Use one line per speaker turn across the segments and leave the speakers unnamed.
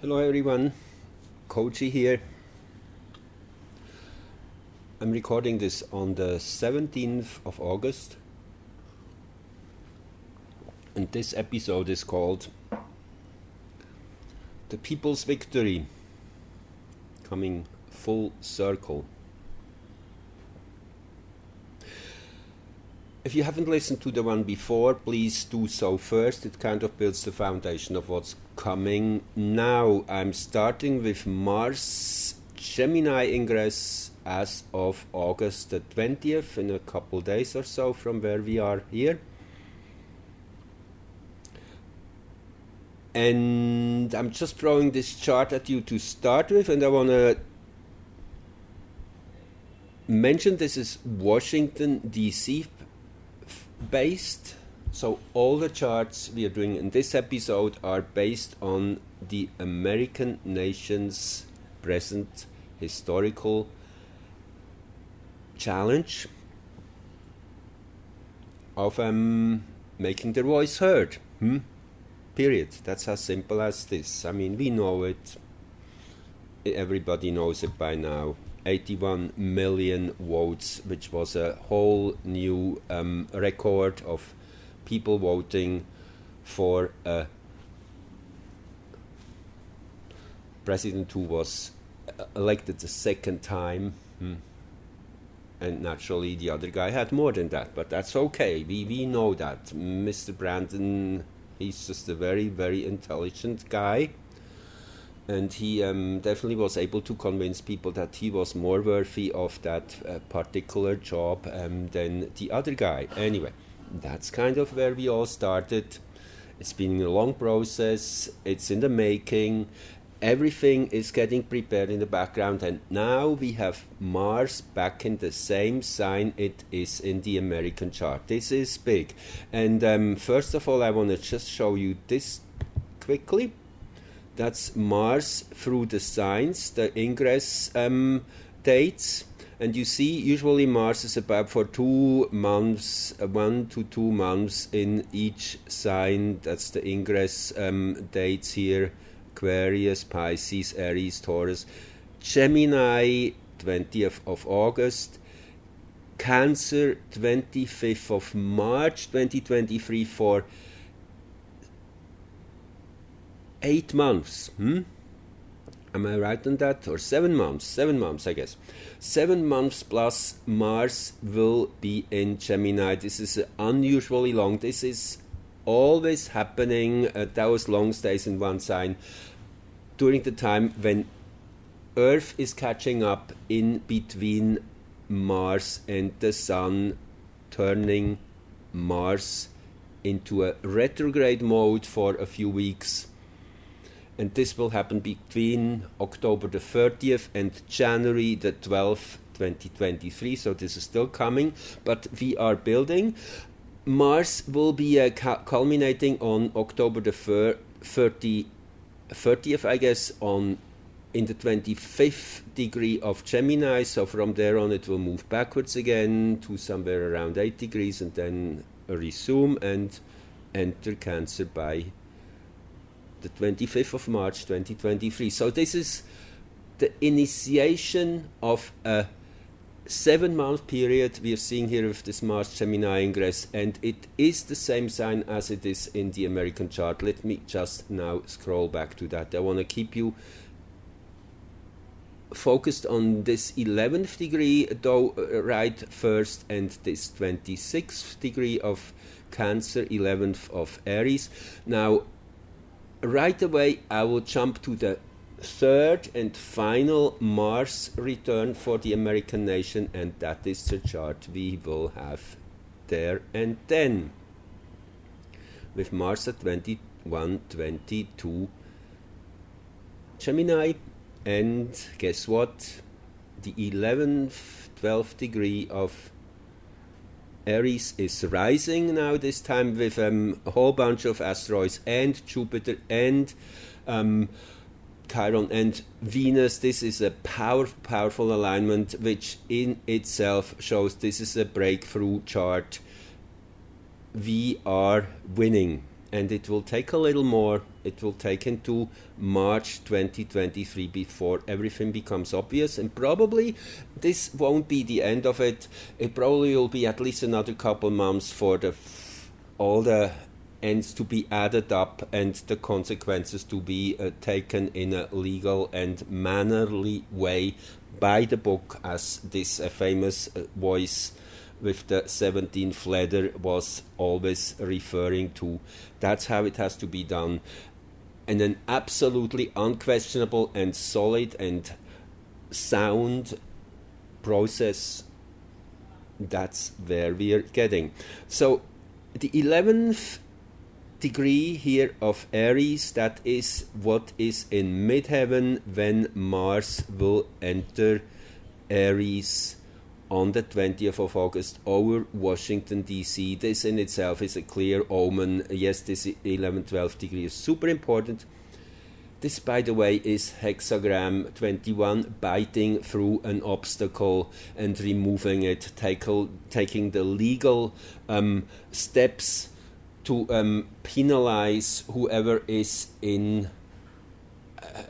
Hello everyone, Koji here. I'm recording this on the 17th of August, and this episode is called The People's Victory, coming full circle. If you haven't listened to the one before, please do so first. It kind of builds the foundation of what's coming now. I'm starting with Mars Gemini ingress as of August the 20th, in a couple days or so from where we are here. And I'm just throwing this chart at you to start with, and I want to mention this is Washington, D.C. based, so all the charts we are doing in this episode are based on the American nation's present historical challenge of making their voice heard. Period. That's as simple as this. I mean, we know it. Everybody knows it by now. 81 million votes, which was a whole new record of people voting for a president who was elected the second time. And naturally the other guy had more than that, but that's okay. We know that. Mr. Brandon, he's just a very, very intelligent guy. And he definitely was able to convince people that he was more worthy of that particular job than the other guy. Anyway, that's kind of where we all started. It's been a long process. It's in the making. Everything is getting prepared in the background. And now we have Mars back in the same sign it is in the American chart. This is big. And first of all, I want to just show you this quickly. That's Mars through the signs, the ingress dates. And you see, usually Mars is about for 2 months, 1 to 2 months in each sign. That's the ingress dates here. Aquarius, Pisces, Aries, Taurus. Gemini, 20th of August. Cancer, 25th of March 2023 for 8 months. Am I right on that? Or 7 months? 7 months, I guess. 7 months plus Mars will be in Gemini. This is unusually long. This is always happening, those long stays in one sign, during the time when Earth is catching up in between Mars and the Sun, turning Mars into a retrograde mode for a few weeks. And this will happen between October the 30th and January the 12th, 2023. So this is still coming, but we are building. Mars will be culminating on October the 30th, I guess, in the 25th degree of Gemini. So from there on it will move backwards again to somewhere around 8 degrees and then resume and enter Cancer by the 25th of March 2023. So this is the initiation of a 7-month period we are seeing here with this Mars Gemini ingress, and it is the same sign as it is in the American chart. Let me just now scroll back to that. I want to keep you focused on this 11th degree though right first, and this 26th degree of Cancer, 11th of Aries. Now right away I will jump to the third and final Mars return for the American nation, and that is the chart we will have there and then, with Mars at 21, 22 Gemini. And guess what? The 11th, 12th degree of Aries is rising now, this time with a whole bunch of asteroids and Jupiter and Chiron and Venus. This is a powerful alignment, which in itself shows this is a breakthrough chart. We are winning. and it will take a little more. It will take into March 2023 before everything becomes obvious, and probably this won't be the end of it. It probably will be at least another couple months for all the ends to be added up and the consequences to be taken in a legal and mannerly way by the book, as this famous voice with the 17th letter was always referring to. That's how it has to be done. And an absolutely unquestionable and solid and sound process, that's where we are getting. So the 11th degree here of Aries, that is what is in midheaven when Mars will enter Aries on the 20th of August over Washington, D.C. This in itself is a clear omen. Yes, this 11th, 12th degree is super important. This, by the way, is hexagram 21, biting through an obstacle and removing it, taking the legal steps to penalize whoever is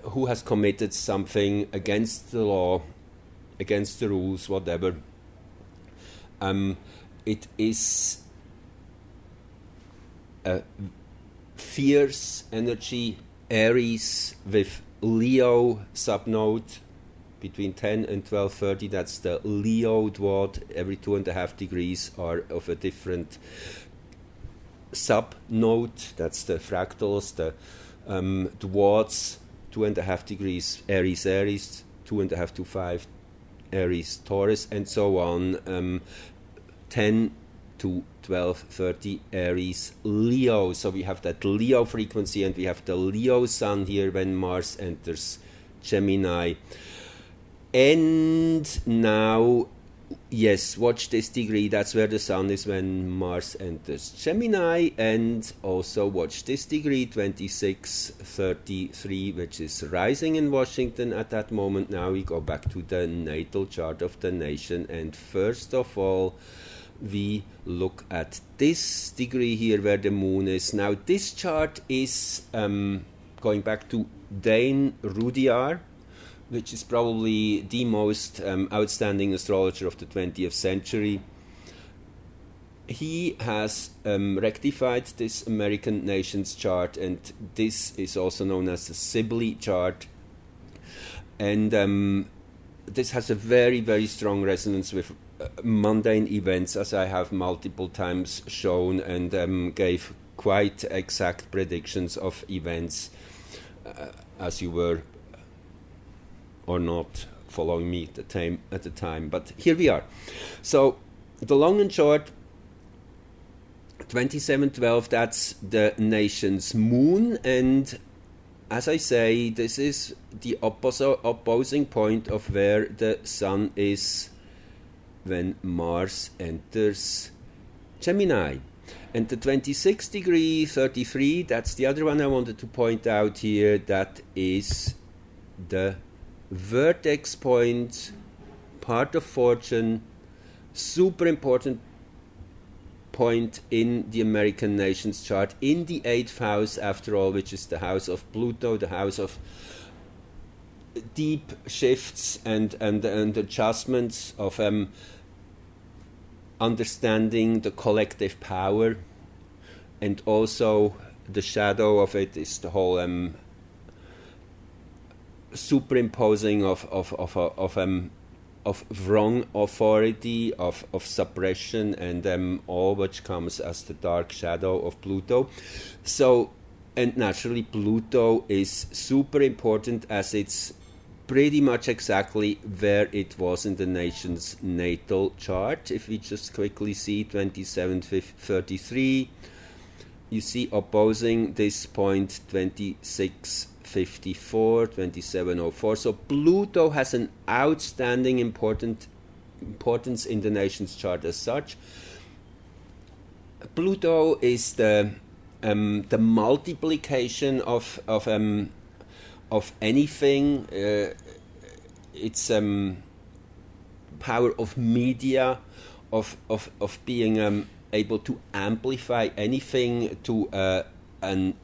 who has committed something against the law, against the rules, whatever. It is a fierce energy, Aries with Leo subnode between 10 and 12:30. That's the Leo dwad. Every 2.5 degrees are of a different subnode. That's the fractals, the dwads, 2.5 degrees Aries, 2.5 to 5 Aries, Taurus, and so on. 10 to 12:30 Aries, Leo. So we have that Leo frequency, and we have the Leo sun here when Mars enters Gemini. And now, yes, watch this degree. That's where the sun is when Mars enters Gemini. And also watch this degree, 2633, which is rising in Washington at that moment. Now we go back to the natal chart of the nation. And first of all, we look at this degree here where the moon is. Now this chart is going back to Dane Rudyard, which is probably the most outstanding astrologer of the 20th century. He has rectified this American nations chart, and this is also known as the Sibley chart. And this has a very, very strong resonance with mundane events, as I have multiple times shown, and gave quite exact predictions of events, as you were or not following me at the time. But here we are. So the long and short, 2712, that's the nation's moon, and as I say, this is the opposing point of where the sun is when Mars enters Gemini. And the 26 degree 33, that's the other one I wanted to point out here. That is the vertex point, part of fortune, super important point in the American nations chart, in the 8th house, after all, which is the house of Pluto, the house of deep shifts and adjustments of understanding the collective power, and also the shadow of it is the whole superimposing of wrong authority, of suppression, and all which comes as the dark shadow of Pluto. So, and naturally Pluto is super important, as it's pretty much exactly where it was in the nation's natal chart. If we just quickly see 2733, you see opposing this point 2654, 2704. So Pluto has an outstanding importance in the nation's chart as such. Pluto is the multiplication of anything. It's power of media, of being able to amplify anything to a an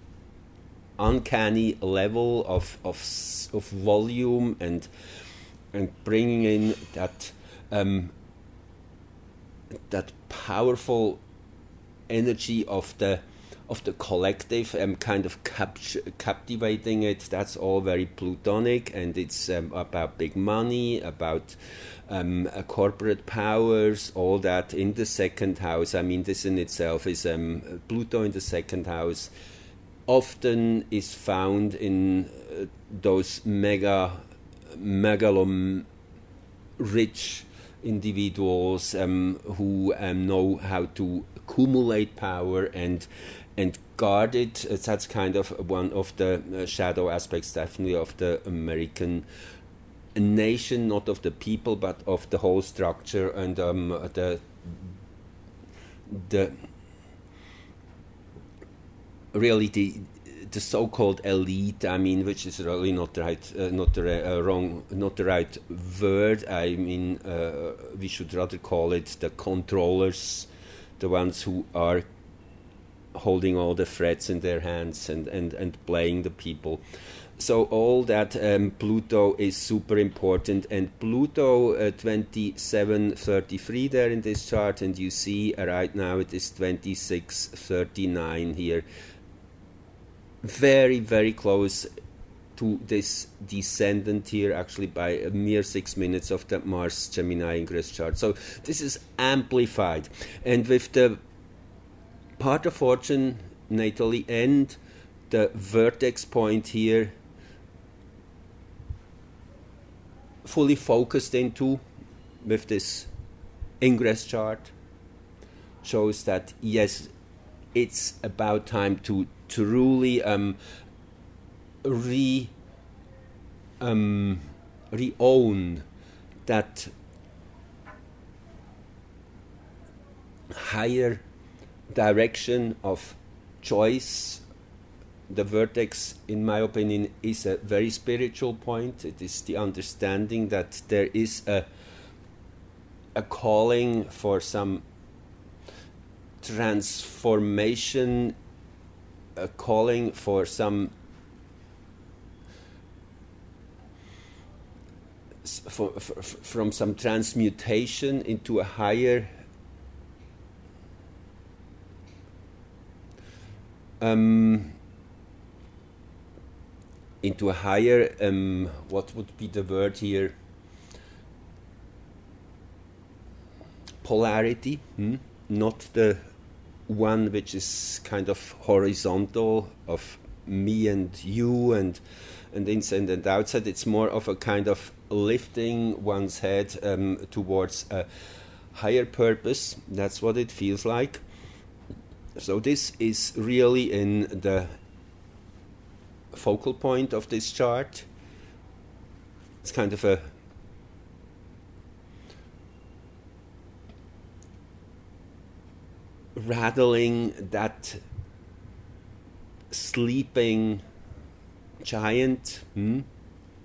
uncanny level of volume and bringing in that powerful energy of the collective, kind of captivating it. That's all very Plutonic, and it's about big money, about corporate powers, all that in the second house. I mean, this in itself is Pluto in the second house. Often is found in those megalom rich individuals who know how to accumulate power and guard it. That's kind of one of the shadow aspects, definitely, of the American nation, not of the people, but of the whole structure and the really the so-called elite. I mean, which is really not the right, not the right word. I mean, we should rather call it the controllers, the ones who are holding all the threads in their hands and playing the people. So all that Pluto is super important, and Pluto 2733 there in this chart, and you see right now it is 2639 here. Very, very close to this descendant here, actually by a mere 6 minutes of the Mars Gemini ingress chart. So this is amplified, and with the part of fortune natally and the vertex point here fully focused into with this ingress chart, shows that yes, it's about time to truly re-own that higher direction of choice. The vertex, in my opinion, is a very spiritual point. It is the understanding that there is a calling for some transformation, a calling for some from some transmutation into a higher what would be the word here, polarity, not the one which is kind of horizontal of me and you and inside and outside. It's more of a kind of lifting one's head towards a higher purpose. That's what it feels like. So this is really in the focal point of this chart. It's kind of a rattling that sleeping giant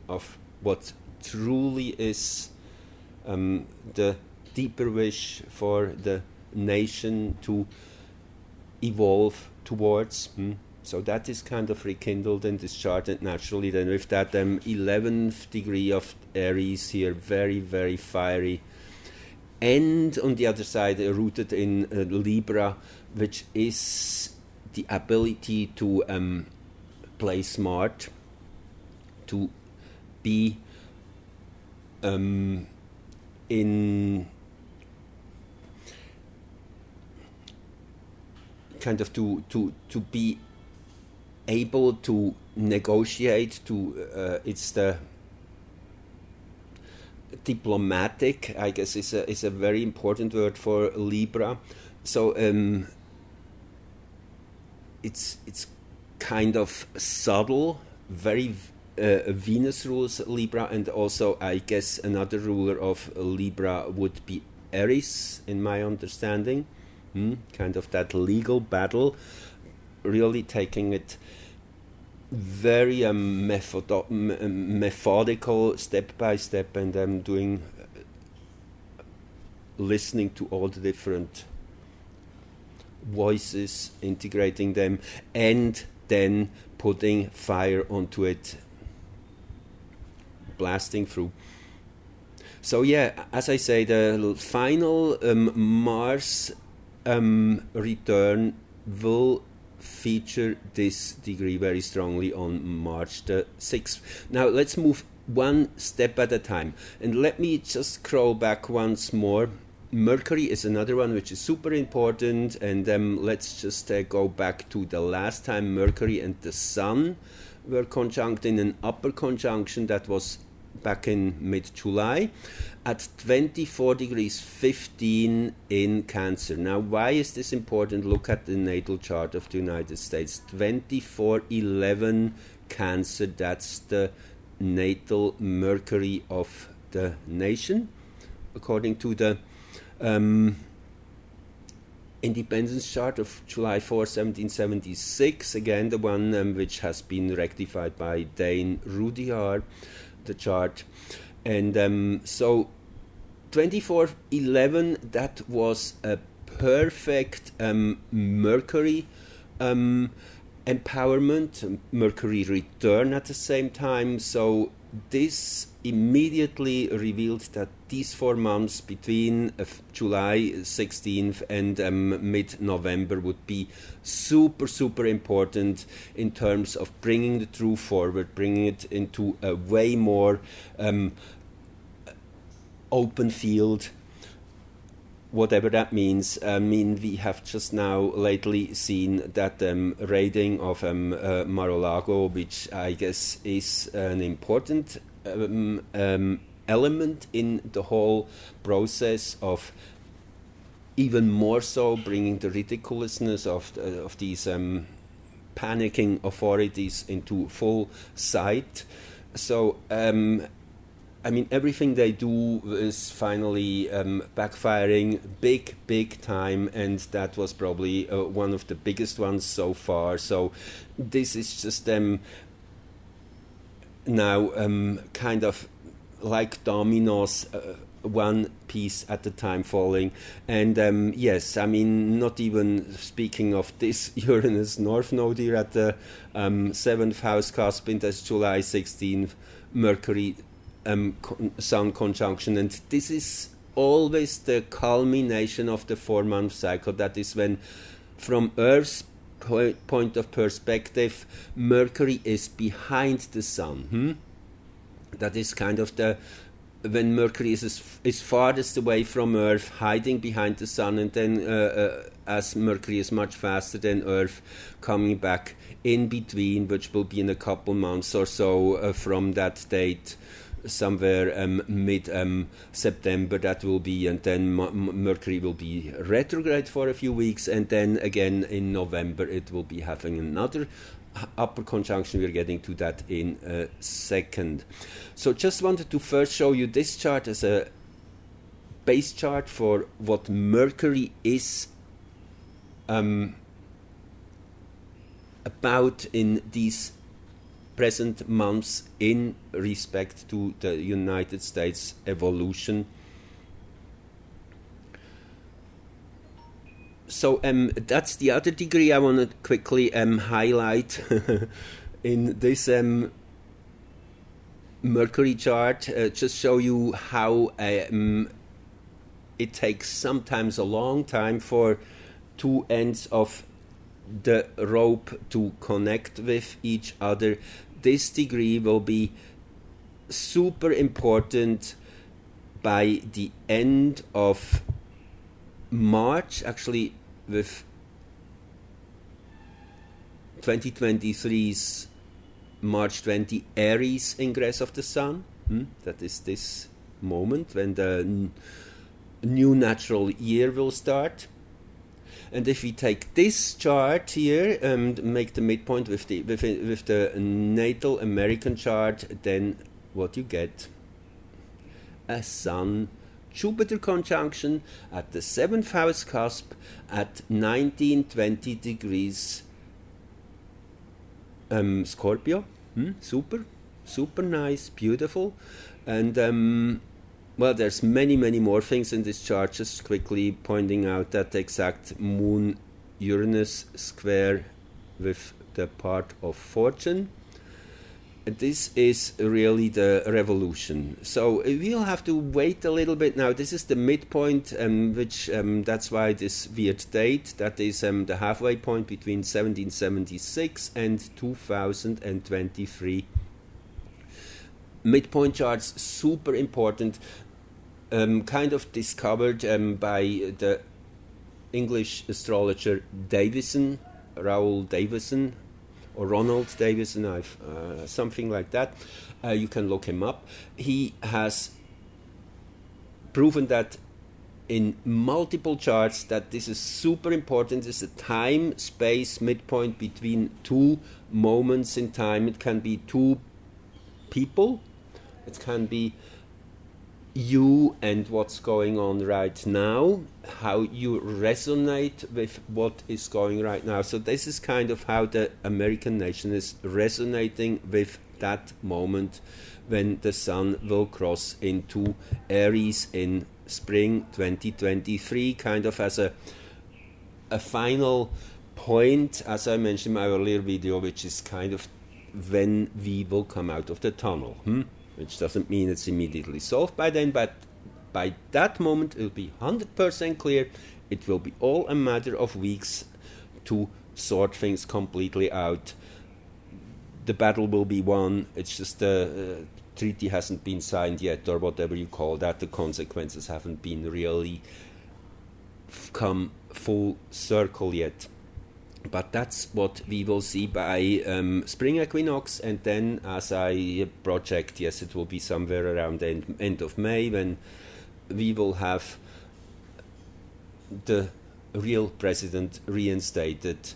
of what truly is the deeper wish for the nation to evolve towards. So that is kind of rekindled in this chart, and naturally then with that 11th degree of Aries here, very, very fiery. And on the other side, rooted in Libra, which is the ability to play smart, to be in kind of to be able to negotiate. It's the diplomatic, I guess, is a very important word for Libra. So it's kind of subtle, very Venus rules Libra, and also I guess another ruler of Libra would be Aries, in my understanding. Kind of that legal battle, really taking it very methodical, step by step, and doing listening to all the different voices, integrating them, and then putting fire onto it, blasting through. So yeah, as I say, the final Mars return will feature this degree very strongly on March the 6th. Now let's move one step at a time, and let me just scroll back once more. Mercury is another one which is super important, and let's just go back to the last time Mercury and the Sun were conjunct in an upper conjunction. That was back in mid-July at 24 degrees 15 in Cancer. Now, why is this important? Look at the natal chart of the United States. 2411 Cancer, that's the natal Mercury of the nation, according to the independence chart of July 4, 1776. Again, the one which has been rectified by Dane Rudyard, the chart. And so 2411, that was a perfect Mercury empowerment, Mercury return at the same time. So this immediately revealed that these 4 months between July 16th and mid-November would be super important in terms of bringing the truth forward, bringing it into a way more open field, whatever that means. I mean, we have just now lately seen that raiding of Mar-a-Lago, which I guess is an important element in the whole process of even more so bringing the ridiculousness of these panicking authorities into full sight. So I mean, everything they do is finally backfiring big time, and that was probably one of the biggest ones so far. So this is just now kind of like dominoes, one piece at a time falling. And yes, I mean, not even speaking of this Uranus North Node here at the 7th house cusp in this July 16th Mercury Sun conjunction, and this is always the culmination of the 4-month cycle. That is when, from Earth's point of perspective, Mercury is behind the Sun. That is kind of when Mercury is farthest away from Earth, hiding behind the Sun, and then as Mercury is much faster than Earth, coming back in between, which will be in a couple months or so from that date. Somewhere mid-September that will be, and then Mercury will be retrograde for a few weeks, and then again in November it will be having another upper conjunction. We're getting to that in a second. So just wanted to first show you this chart as a base chart for what Mercury is about in these present months in respect to the United States evolution. So that's the other degree I want to quickly highlight in this Mercury chart. Just show you how it takes sometimes a long time for two ends of the rope to connect with each other. This degree will be super important by the end of March, actually with 2023's March 20 Aries ingress of the Sun. That is this moment when the new natural year will start. And if we take this chart here and make the midpoint with the natal American chart, then what you get? A Sun-Jupiter conjunction at the 7th house cusp at 19-20 degrees Scorpio. Super nice, beautiful. And well, there's many more things in this chart. Just quickly pointing out that the exact moon Uranus square with the part of fortune. And this is really the revolution. So we'll have to wait a little bit now. This is the midpoint, which that's why this weird date, that is the halfway point between 1776 and 2023. Midpoint charts, super important, kind of discovered by the English astrologer Davison, Raoul Davison, or Ronald Davison, something like that. You can look him up. He has proven that in multiple charts that this is super important. It's a time-space midpoint between two moments in time. It can be two people. It can be you and what's going on right now, how you resonate with what is going right now. So this is kind of how the American nation is resonating with that moment when the sun will cross into Aries in spring 2023, kind of as a final point, as I mentioned in my earlier video, which is kind of when we will come out of the tunnel. Which doesn't mean it's immediately solved by then, but by that moment it will be 100% clear. It will be all a matter of weeks to sort things completely out. The battle will be won. It's just the treaty hasn't been signed yet, or whatever you call that. The consequences haven't been really come full circle yet. But that's what we will see by spring equinox, and then as I project, yes, it will be somewhere around the end of May when we will have the real president reinstated.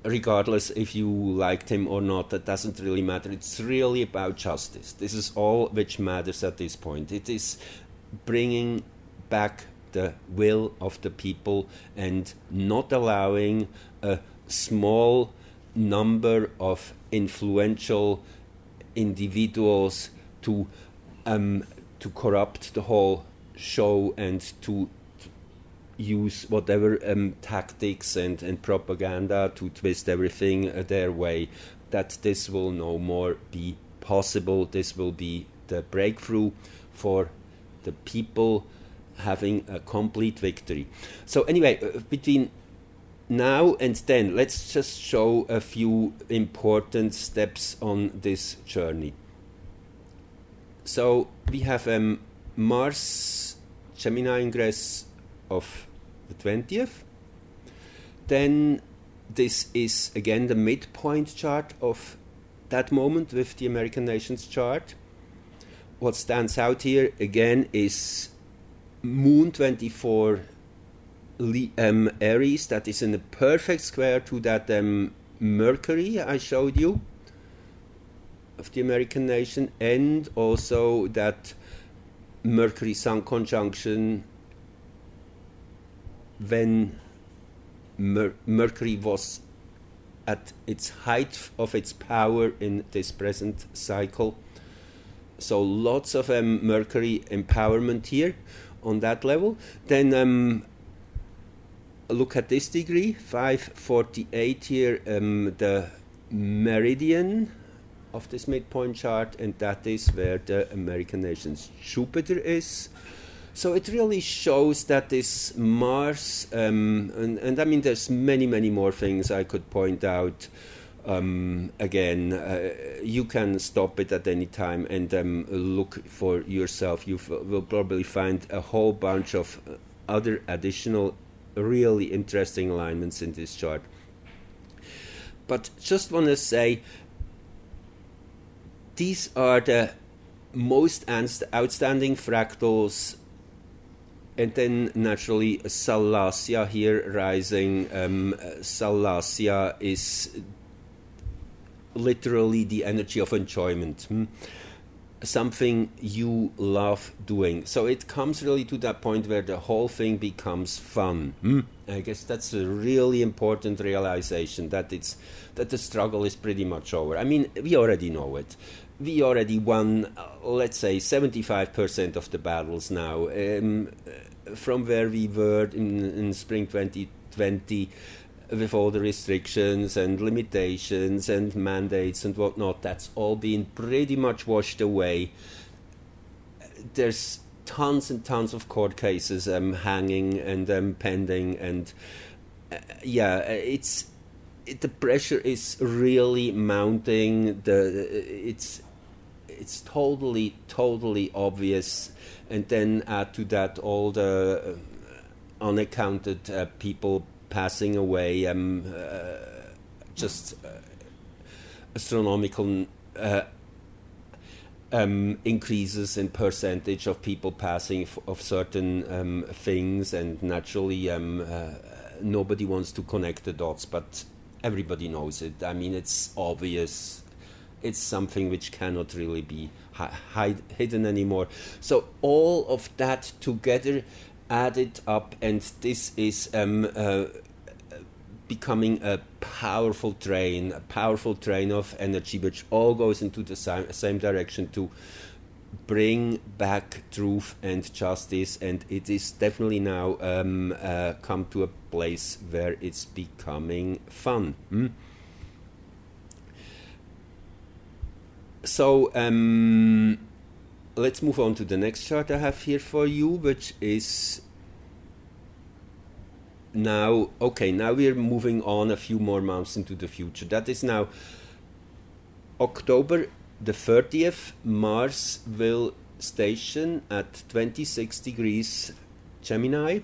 Regardless if you liked him or not, that doesn't really matter. It's really about justice. This is all which matters at this point. It is bringing back the will of the people and not allowing a small number of influential individuals to corrupt the whole show and to use whatever tactics and propaganda to twist everything their way. That this will no more be possible. This will be the breakthrough for the people having a complete victory. So anyway, between now and then, let's just show a few important steps on this journey. So we have Mars Gemini ingress of the 20th. Then this is again the midpoint chart of that moment with the American nations chart. What stands out here again is Moon 24 Aries, that is in a perfect square to that Mercury I showed you of the American nation, and also that Mercury Sun conjunction when Mercury was at its height of its power in this present cycle. So lots of Mercury empowerment here on that level. Then look at this degree, 548 here, the meridian of this midpoint chart, and that is where the American nation's Jupiter is. So it really shows that this Mars, and I mean there's many more things I could point out. Again, you can stop it at any time and look for yourself. You will probably find a whole bunch of other additional really interesting alignments in this chart. But just want to say, these are the most outstanding fractals. And then naturally Salacia here rising. Salacia is literally the energy of enjoyment, something you love doing. So it comes really to that point where the whole thing becomes fun. I guess that's a really important realization, that the struggle is pretty much over. I mean, we already know it. We already won, let's say, 75% of the battles now. From where we were in spring 2020, with all the restrictions and limitations and mandates and whatnot, that's all been pretty much washed away. There's tons and tons of court cases hanging and pending, and the pressure is really mounting. It's totally obvious, and then add to that all the unaccounted people passing away, just astronomical increases in percentage of people passing of certain things, and naturally nobody wants to connect the dots, but everybody knows it. I mean, it's obvious. It's something which cannot really be hidden anymore. So all of that together added up, and this is becoming a powerful train of energy, which all goes into the same direction to bring back truth and justice. And it is definitely now come to a place where it's becoming fun. So let's move on to the next chart I have here for you, which is now we're moving on a few more months into the future. That is now October the 30th. Mars will station at 26 degrees Gemini,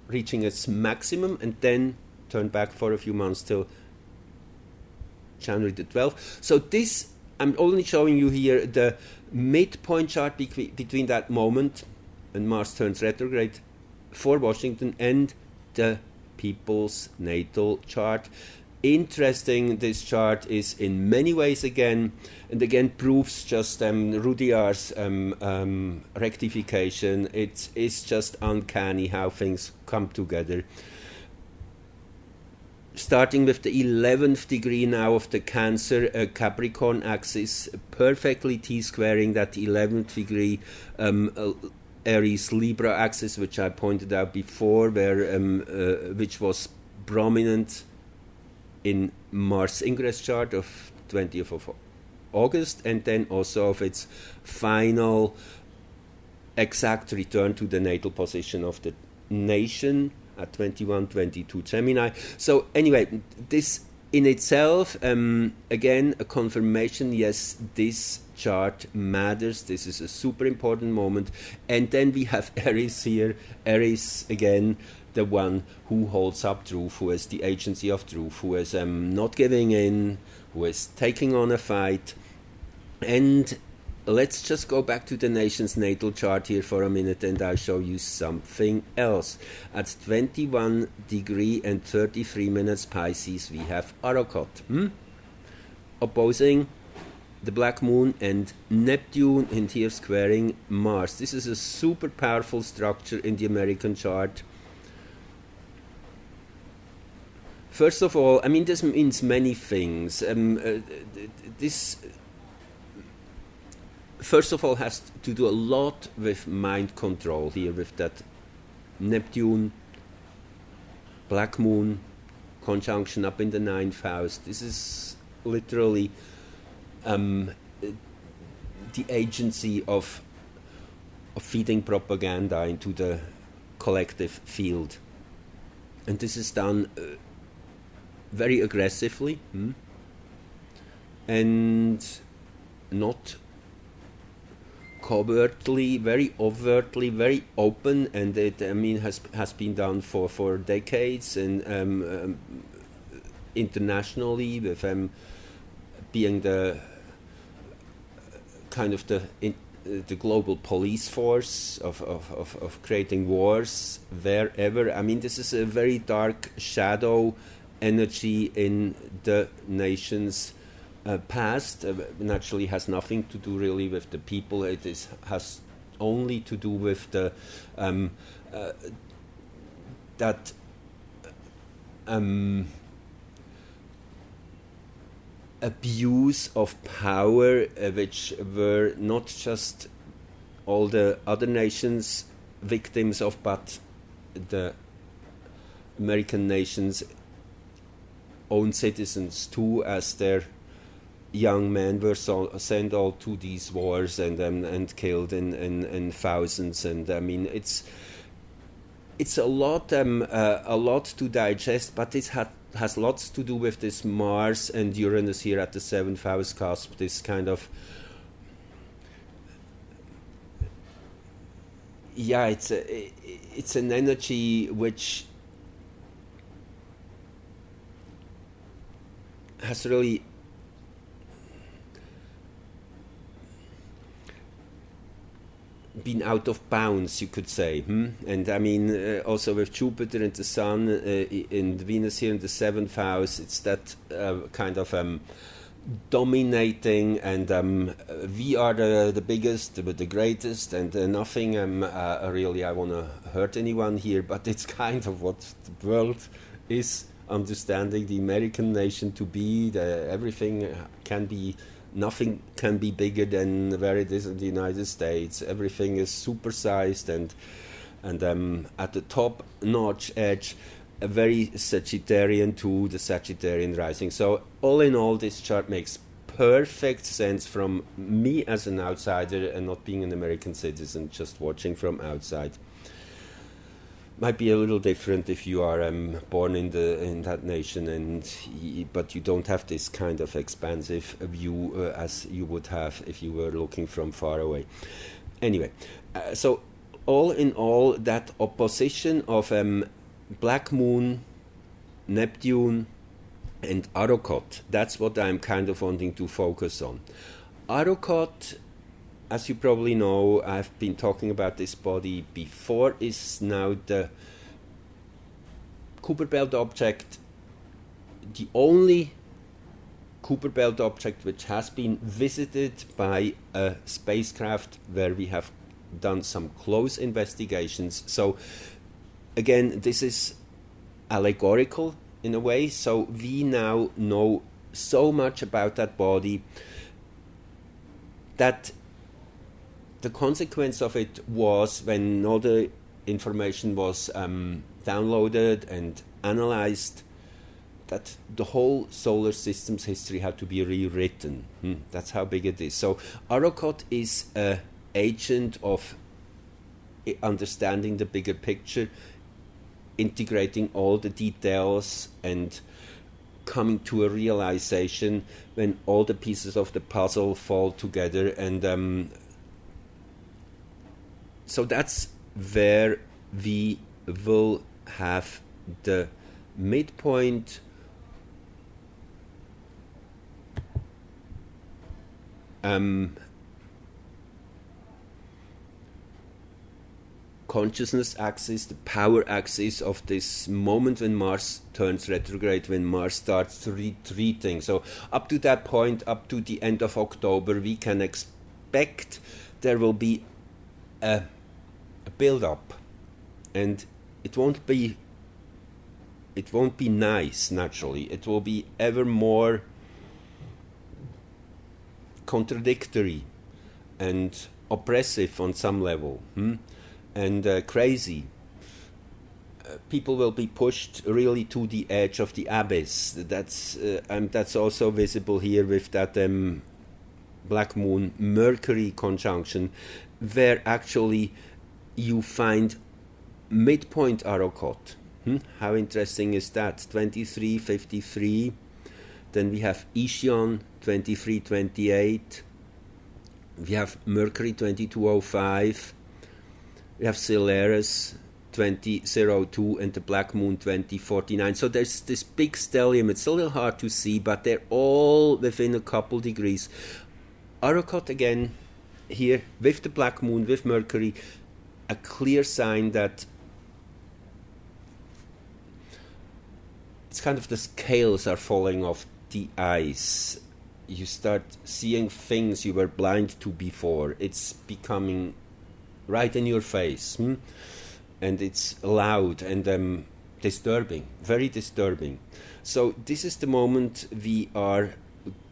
reaching its maximum, and then turn back for a few months till January the 12th. So this, I'm only showing you here the midpoint chart between that moment and Mars turns retrograde for Washington and the people's natal chart. Interesting, this chart is in many ways again proves just Rudyard's rectification. It's just uncanny how things come together. Starting with the 11th degree now of the Cancer Capricorn axis, perfectly T-squaring that 11th degree Aries Libra axis, which I pointed out before, where which was prominent in Mars ingress chart of 20th of August, and then also of its final exact return to the natal position of the nation at 21-22 Gemini. So anyway, this in itself, again, a confirmation, yes, this chart matters. This is a super important moment. And then we have Aries here. Aries, again, the one who holds up truth, who is the agency of truth, who is not giving in, who is taking on a fight. And let's just go back to the nation's natal chart here for a minute, and I'll show you something else. At 21 degree and 33 minutes Pisces, we have Arrokoth, opposing the Black Moon and Neptune, and here squaring Mars. This is a super powerful structure in the American chart. First of all, I mean, this means many things. This first of all has to do a lot with mind control here, with that Neptune, Black Moon conjunction up in the 9th house. This is literally the agency of feeding propaganda into the collective field. And this is done very aggressively and not covertly, very overtly, very open, and it has been done for decades, and internationally, with being the kind of the global police force of creating wars wherever. I mean, this is a very dark shadow energy in the nation's past. Naturally has nothing to do really with the people. It has only to do with the that abuse of power, which were not just all the other nations victims of, but the American nations' own citizens too, as their young men were sent all to these wars and killed in thousands. And I mean, it's a lot to digest, but it has lots to do with this Mars and Uranus here at the 7th house cusp, this kind of, yeah, it's an energy which has really been out of bounds, you could say. And I mean, also with Jupiter and the Sun and Venus here in the 7th house, it's that kind of dominating, and we are the biggest, the greatest, and nothing really I want to hurt anyone here, but it's kind of what the world is understanding the American nation to be. Everything can be, nothing can be bigger than where it is in the United States. Everything is supersized and at the top notch edge, a very Sagittarian to the Sagittarian rising. So all in all, this chart makes perfect sense from me as an outsider and not being an American citizen, just watching from outside. Might be a little different if you are born in that nation, but you don't have this kind of expansive view as you would have if you were looking from far away. Anyway, so all in all, that opposition of Black Moon, Neptune, and Arrokoth, that's what I'm kind of wanting to focus on. Arrokoth, as you probably know, I've been talking about this body before, is now the Kuiper Belt object, the only Kuiper Belt object which has been visited by a spacecraft where we have done some close investigations. So again, this is allegorical in a way, so we now know so much about that body that the consequence of it was, when all the information was downloaded and analyzed, that the whole solar system's history had to be rewritten. That's how big it is. So Arrokoth is an agent of understanding the bigger picture, integrating all the details and coming to a realization when all the pieces of the puzzle fall together. And so that's where we will have the midpoint consciousness axis, the power axis of this moment when Mars turns retrograde, when Mars starts retreating. So up to that point, up to the end of October, we can expect there will be a build-up, and it won't be nice. Naturally, it will be ever more contradictory and oppressive on some level, and crazy. People will be pushed really to the edge of the abyss. That's also visible here with that Black Moon Mercury conjunction, where actually you find midpoint Arrokoth. How interesting is that? 2353. Then we have Ishion 2328. We have Mercury 2205. We have Solaris 2002 and the Black Moon 2049. So there's this big stellium. It's a little hard to see, but they're all within a couple degrees. Arrokoth again here with the Black Moon, with Mercury, a clear sign that it's kind of the scales are falling off the eyes. You start seeing things you were blind to before. It's becoming right in your face, and it's loud and disturbing, very disturbing. So this is the moment we are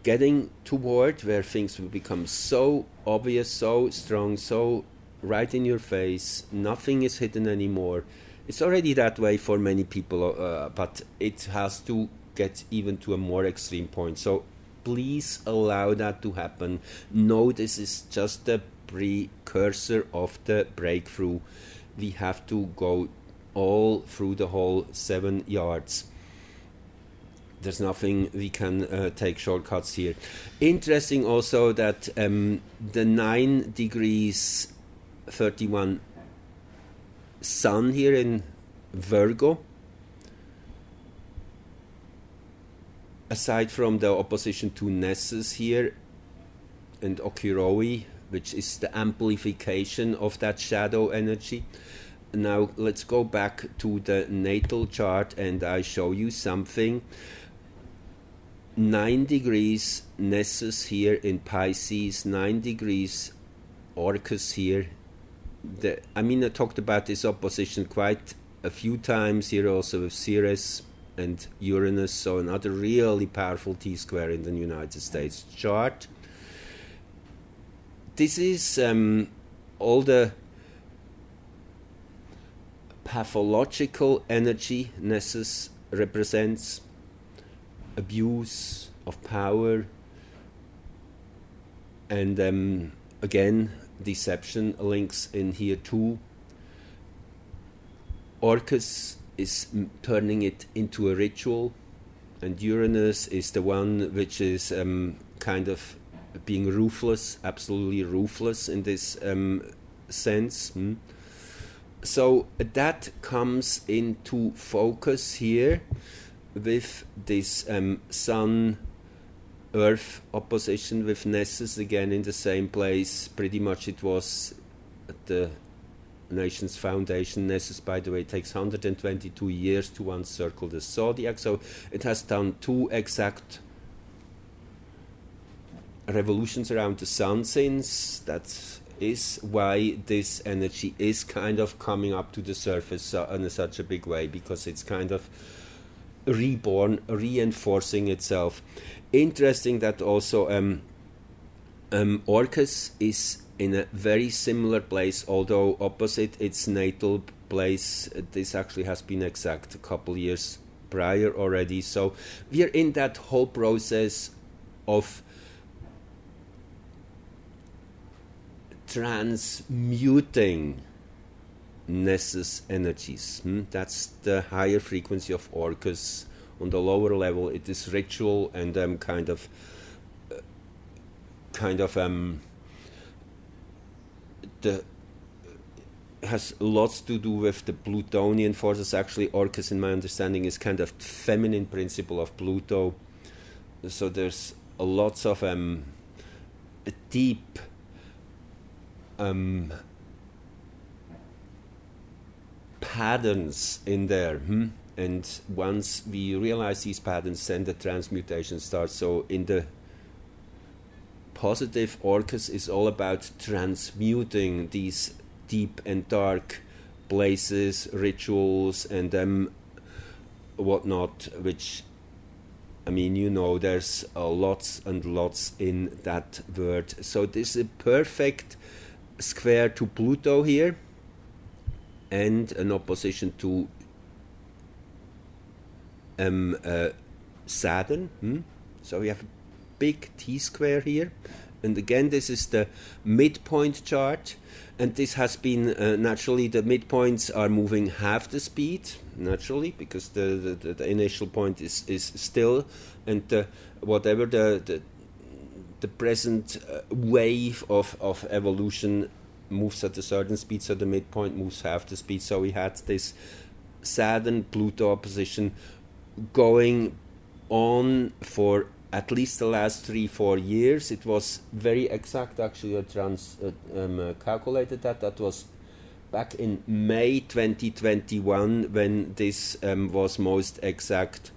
getting toward, where things will become so obvious, so strong, so right in your face. Nothing is hidden anymore. It's already that way for many people, but it has to get even to a more extreme point. So please allow that to happen. No, this is just the precursor of the breakthrough. We have to go all through the whole 7 yards. There's nothing we can take shortcuts here. Interesting also that the 9 degrees 31 Sun here in Virgo, aside from the opposition to Nessus here and Okiroi, which is the amplification of that shadow energy. Now let's go back to the natal chart and I show you something. 9 degrees Nessus here in Pisces, 9 degrees Orcus here. I talked about this opposition quite a few times here also with Ceres and Uranus, so another really powerful T-square in the United States chart. This is all the pathological energy Nessus represents. Abuse of power, and again deception links in here too. Orcus is turning it into a ritual, and Uranus is the one which is kind of being ruthless, absolutely ruthless in this sense. So that comes into focus here with this Sun-Earth opposition with Nessus again in the same place. Pretty much it was at the nation's foundation. Nessus, by the way, takes 122 years to encircle the zodiac, so it has done 2 exact revolutions around the Sun since. That is why this energy is kind of coming up to the surface in such a big way, because it's kind of reborn, reinforcing itself. Interesting that also Orcus is in a very similar place, although opposite its natal place. This actually has been exact a couple years prior already. So we are in that whole process of transmuting Nessus energies. That's the higher frequency of Orcus. On the lower level it is ritual and has lots to do with the Plutonian forces. Actually Orcus, in my understanding, is kind of feminine principle of Pluto, so there's lots of deep patterns in there, and once we realize these patterns, then the transmutation starts. So in the positive, Orcus is all about transmuting these deep and dark places, rituals, and whatnot, which, there's lots and lots in that word. So this is a perfect square to Pluto here, and an opposition to Saturn. So we have a big T-square here, and again this is the midpoint chart, and this has been naturally the midpoints are moving half the speed naturally, because the initial point is still, and whatever the present wave of evolution moves at a certain speed, so the midpoint moves half the speed. So we had this Saturn-Pluto opposition going on for at least the last 3-4 years. It was very exact, actually. I calculated that was back in May 2021 when this was most exact,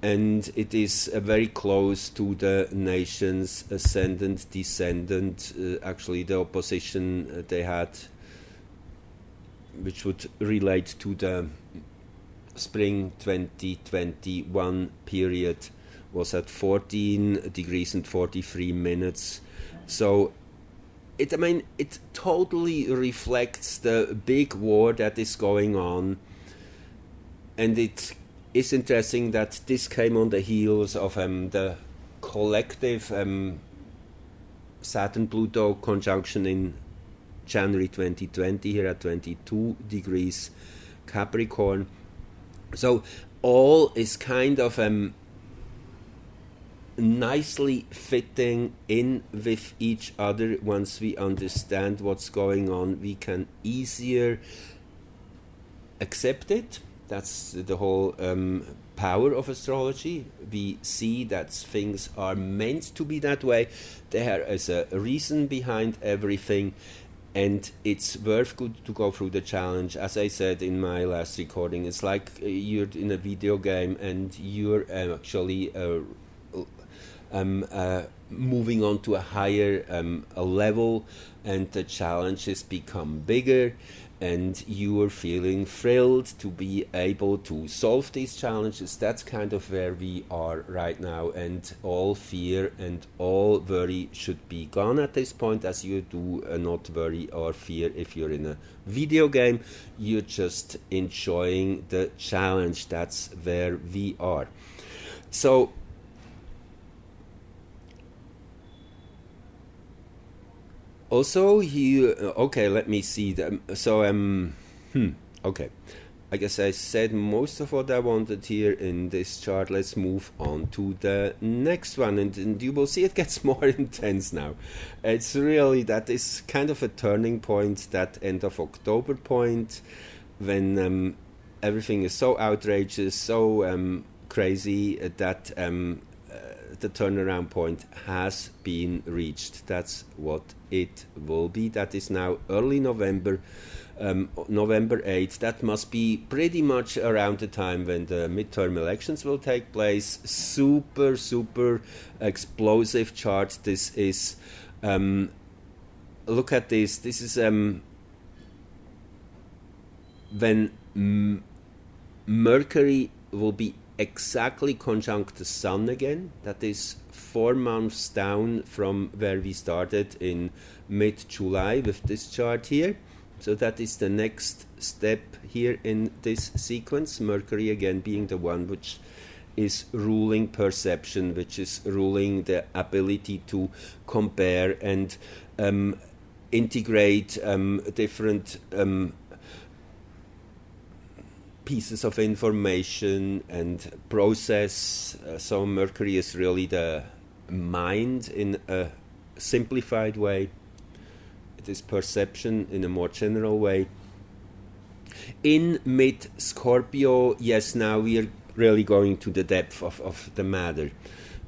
and it is very close to the nation's ascendant, descendant. Actually, the opposition they had, which would relate to the spring 2021 period, was at 14 degrees and 43 minutes. So it totally reflects the big war that is going on, and it is interesting that this came on the heels of the collective Saturn-Pluto conjunction in January 2020 here at 22 degrees Capricorn. So all is kind of nicely fitting in with each other. Once we understand what's going on, we can easier accept it. That's the whole power of astrology. We see that things are meant to be that way. There is a reason behind everything, and it's worth good to go through the challenge. As I said in my last recording, it's like you're in a video game and you're actually moving on to a higher a level, and the challenges become bigger, and you are feeling thrilled to be able to solve these challenges. That's kind of where we are right now, and all fear and all worry should be gone at this point, as you do not worry or fear if you're in a video game. You're just enjoying the challenge. That's where we are. So also, okay, let me see them. So, okay. I guess I said most of what I wanted here in this chart. Let's move on to the next one, and you will see it gets more intense now. It's really, that is kind of a turning point, that end of October point, when everything is so outrageous, so crazy, that the turnaround point has been reached. That's what it will be. That is now early November, November 8th. That must be pretty much around the time when the midterm elections will take place. Super, super explosive chart. This is, look at this. This is when Mercury will be exactly conjunct the Sun again. That is 4 months down from where we started in mid-July with this chart here. So that is the next step here in this sequence. Mercury again being the one which is ruling perception, which is ruling the ability to compare and integrate different pieces of information and process. So Mercury is really the mind in a simplified way. It is perception in a more general way. In mid-Scorpio, yes, now we are really going to the depth of the matter.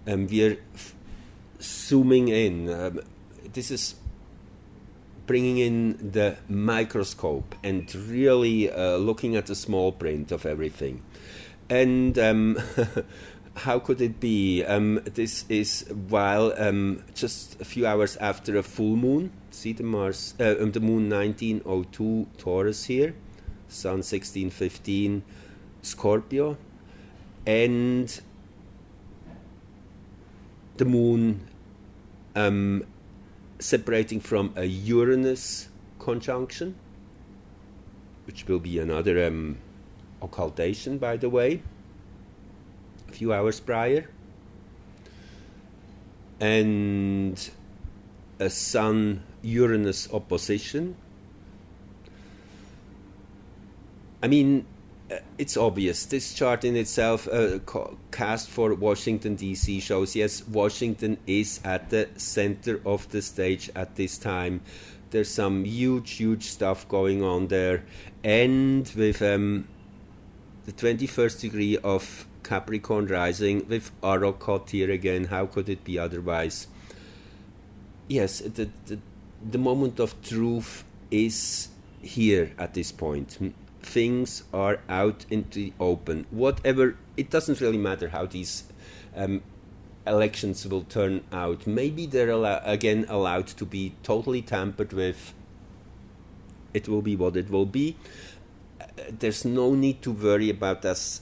We are zooming in. This is bringing in the microscope and really looking at the small print of everything. And how could it be? This is while just a few hours after a full moon. See the Mars, the moon 1902 Taurus here, Sun 1615 Scorpio, and the moon separating from a Uranus conjunction, which will be another occultation, by the way, a few hours prior, and a Sun-Uranus opposition. I mean, it's obvious. This chart in itself, cast for Washington, D.C. shows, yes, Washington is at the center of the stage at this time. There's some huge stuff going on there. And with the 21st degree of Capricorn rising, with Arrokoth here again, how could it be otherwise? Yes, the moment of truth is here at this point. Things are out into the open. Whatever, it doesn't really matter how these elections will turn out. Maybe they're again allowed to be totally tampered with. It will be what it will be. There's no need to worry about this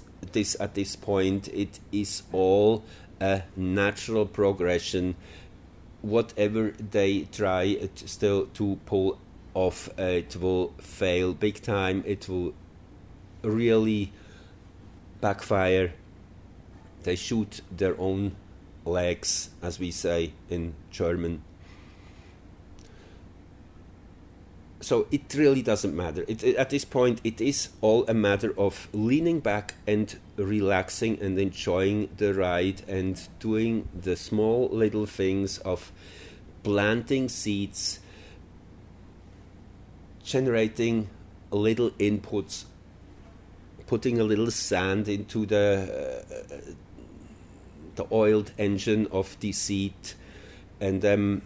at this point. It is all a natural progression. whatever they try still to pull off, it will fail big time. It will really backfire. They shoot their own legs, as we say in German. So it really doesn't matter. At this point, it is all a matter of leaning back and relaxing and enjoying the ride and doing the small little things of planting seeds, generating little inputs, putting a little sand into the oiled engine of the seed, and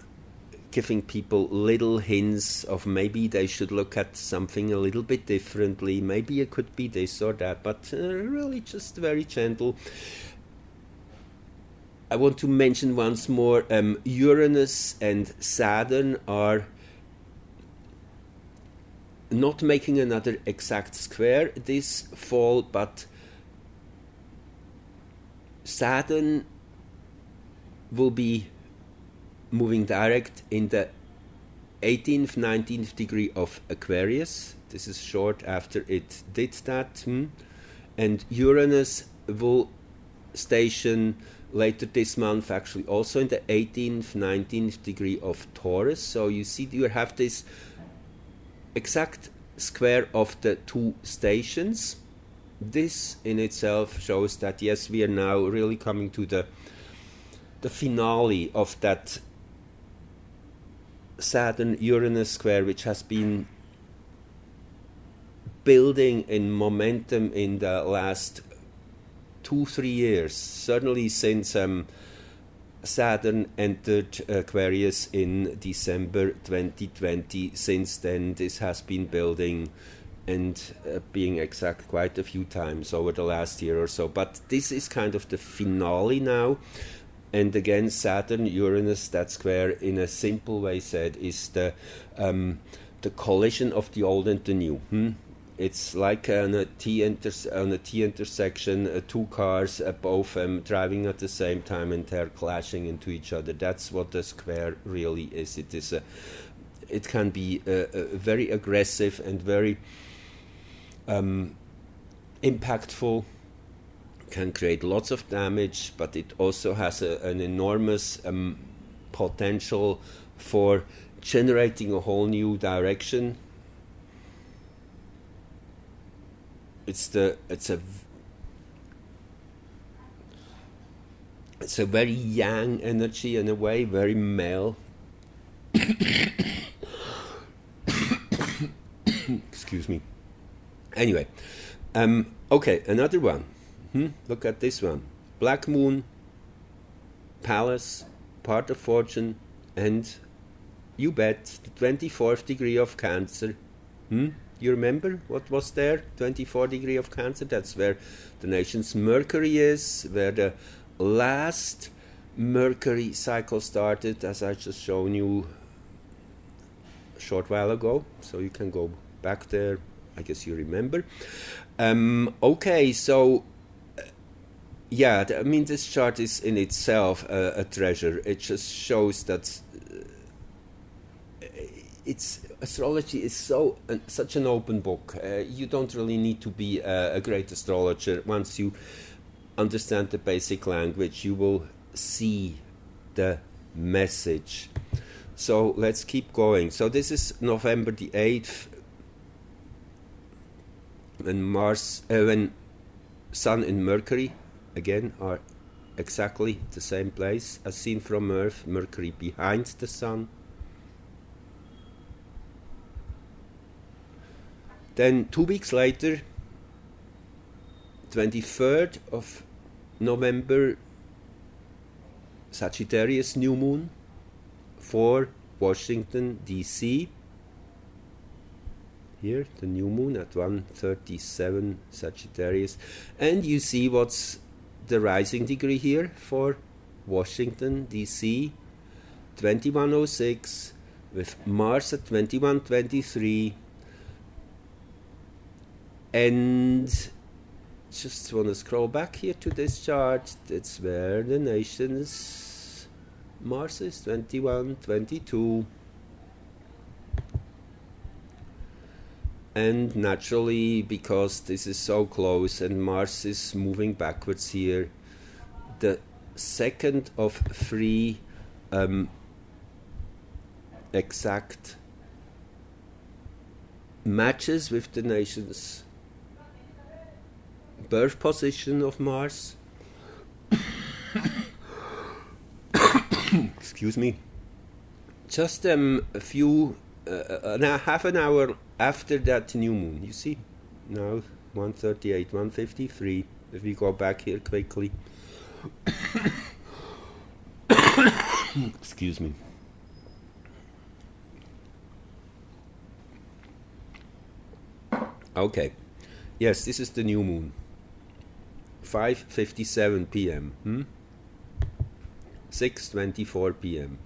giving people little hints of maybe they should look at something a little bit differently. Maybe it could be this or that, but really just very gentle. I want to mention once more, Uranus and Saturn are not making another exact square this fall, but Saturn will be moving direct in the 18th, 19th degree of Aquarius. This is short after it did that. And Uranus will station later this month, actually also in the 18th, 19th degree of Taurus. So you see, you have this exact square of the two stations. This in itself shows that, yes, we are now really coming to the finale of that Saturn-Uranus square, which has been building in momentum in the last 2-3 years, certainly since Saturn entered Aquarius in December 2020. Since then, this has been building and being exact quite a few times over the last year or so. But this is kind of the finale now. And again, Saturn, Uranus, that square, in a simple way said, is the collision of the old and the new. It's like on a T intersection, two cars, both driving at the same time, and they're clashing into each other. That's what the square really is. It can be very aggressive and very impactful. Can create lots of damage, but it also has an enormous potential for generating a whole new direction. It's a very yang energy in a way, very male. Excuse me. Anyway, okay, another one. Look at this one. Black Moon, Palace, part of Fortune, and you bet, the 24th degree of Cancer. You remember what was there? 24 degree of Cancer. That's where the nation's Mercury is, where the last Mercury cycle started, as I just shown you a short while ago. So you can go back there. I guess you remember. Okay, so yeah, I mean, this chart is in itself a treasure. It just shows that astrology is such an open book. You don't really need to be a great astrologer. Once you understand the basic language, you will see the message. So let's keep going. So this is November the 8th, when Sun and Mercury again are exactly the same place as seen from Earth. Mercury behind the Sun. Then 2 weeks later, 23rd of November, Sagittarius new moon for Washington DC. Here, the new moon at 1:37 Sagittarius. And you see what's the rising degree here for Washington DC, 2106, with Mars at 2123. And just want to scroll back here to this chart. That's where the nation's Mars is 21, 22. And naturally, because this is so close and Mars is moving backwards here, the second of 3 exact matches with the nation's birth position of Mars. Excuse me. Just a few, half an hour after that new moon. You see, now 1:38, 1:53. If we go back here quickly. Excuse me. Okay. Yes, this is the new moon. 5:57 p.m. 6:24 p.m.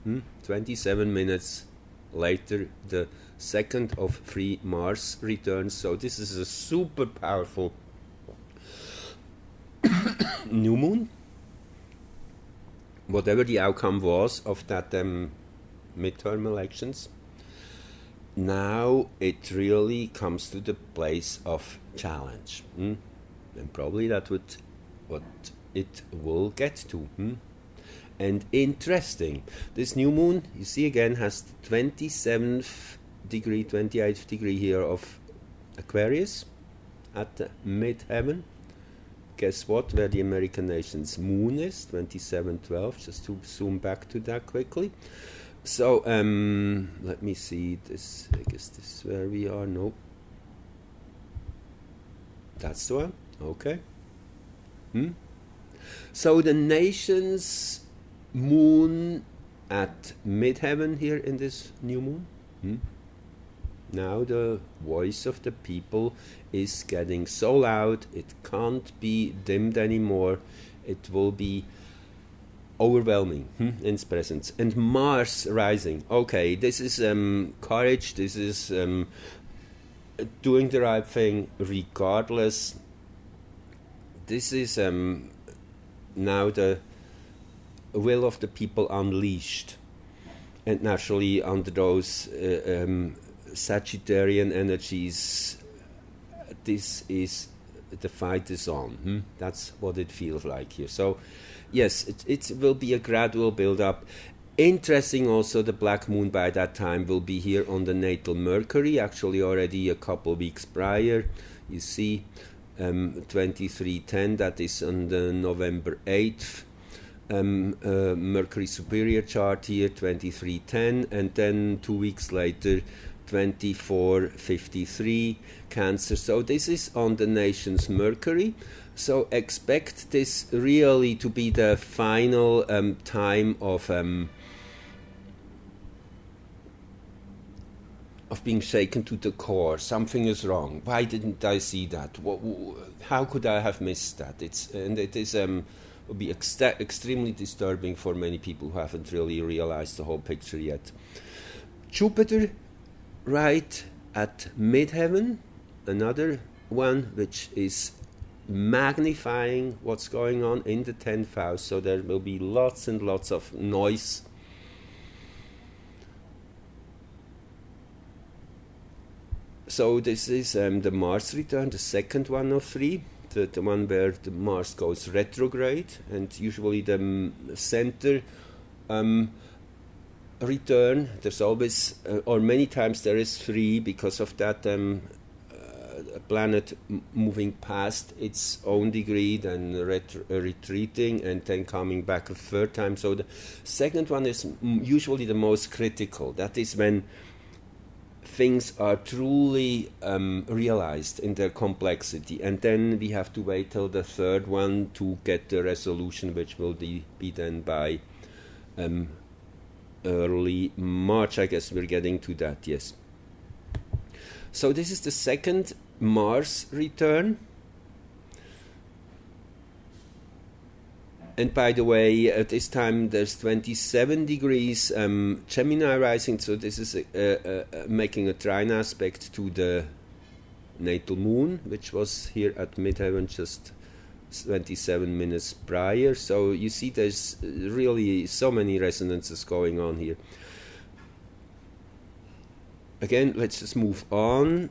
27 minutes later, the second of 3 Mars returns. So this is a super powerful new moon. Whatever the outcome was of that midterm elections, now it really comes to the place of challenge. And probably that would what it will get to. And interesting, this new moon, you see again, has 27th degree, 28th degree here of Aquarius at the midheaven. Guess what, where the American nation's moon is, 2712, just to zoom back to that quickly. So, let me see, this, I guess this is where we are, no. That's the one, okay. So the nation's moon at midheaven here in this new moon. Now the voice of the people is getting so loud it can't be dimmed anymore. It will be overwhelming in its presence. And Mars rising. Okay, this is courage. This is doing the right thing regardless. This is now the will of the people unleashed, and naturally under those Sagittarian energies, this is the fight is on. That's what it feels like here. So yes, it will be a gradual build-up. Interesting also, the black moon by that time will be here on the natal Mercury, actually already a couple weeks prior. You see 2310, that is on the November 8th. Mercury superior chart here, 2310, and then 2 weeks later 2453 Cancer. So this is on the nation's Mercury, so expect this really to be the final time of being shaken to the core. Something is wrong. Why didn't I see that? How could I have missed that? It is will be extremely disturbing for many people who haven't really realized the whole picture yet. Jupiter right at midheaven, another one which is magnifying what's going on in the 10th house, so there will be lots and lots of noise. So this is the Mars return, the second one of 3. The one where the Mars goes retrograde, and usually the center return, there's always, or many times there is 3 because of that planet moving past its own degree, then retreating, and then coming back a third time. So the second one is usually the most critical. That is when things are truly realized in their complexity, and then we have to wait till the third one to get the resolution, which will be then by early March. I guess we're getting to that, yes. So this is the second Mars return. And by the way, at this time there's 27 degrees Gemini rising, so this is making a trine aspect to the natal moon, which was here at midheaven just 27 minutes prior. So you see there's really so many resonances going on here. Again, let's just move on.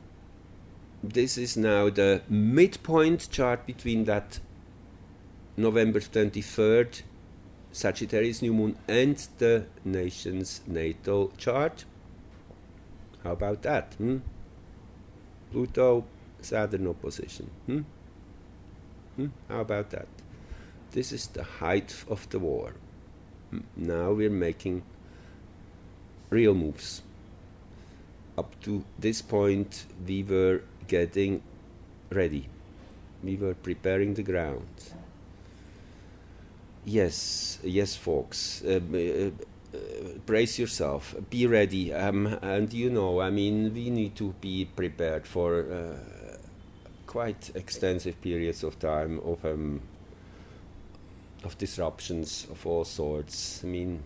This is now the midpoint chart between that November 23rd Sagittarius new moon and the nation's natal chart. How about that? Pluto, Saturn opposition. How about that? This is the height of the war. Now we're making real moves. Up to this point, we were getting ready. We were preparing the ground. Yes, folks. Brace yourself. Be ready. And you know, I mean, we need to be prepared for quite extensive periods of time of disruptions of all sorts. I mean,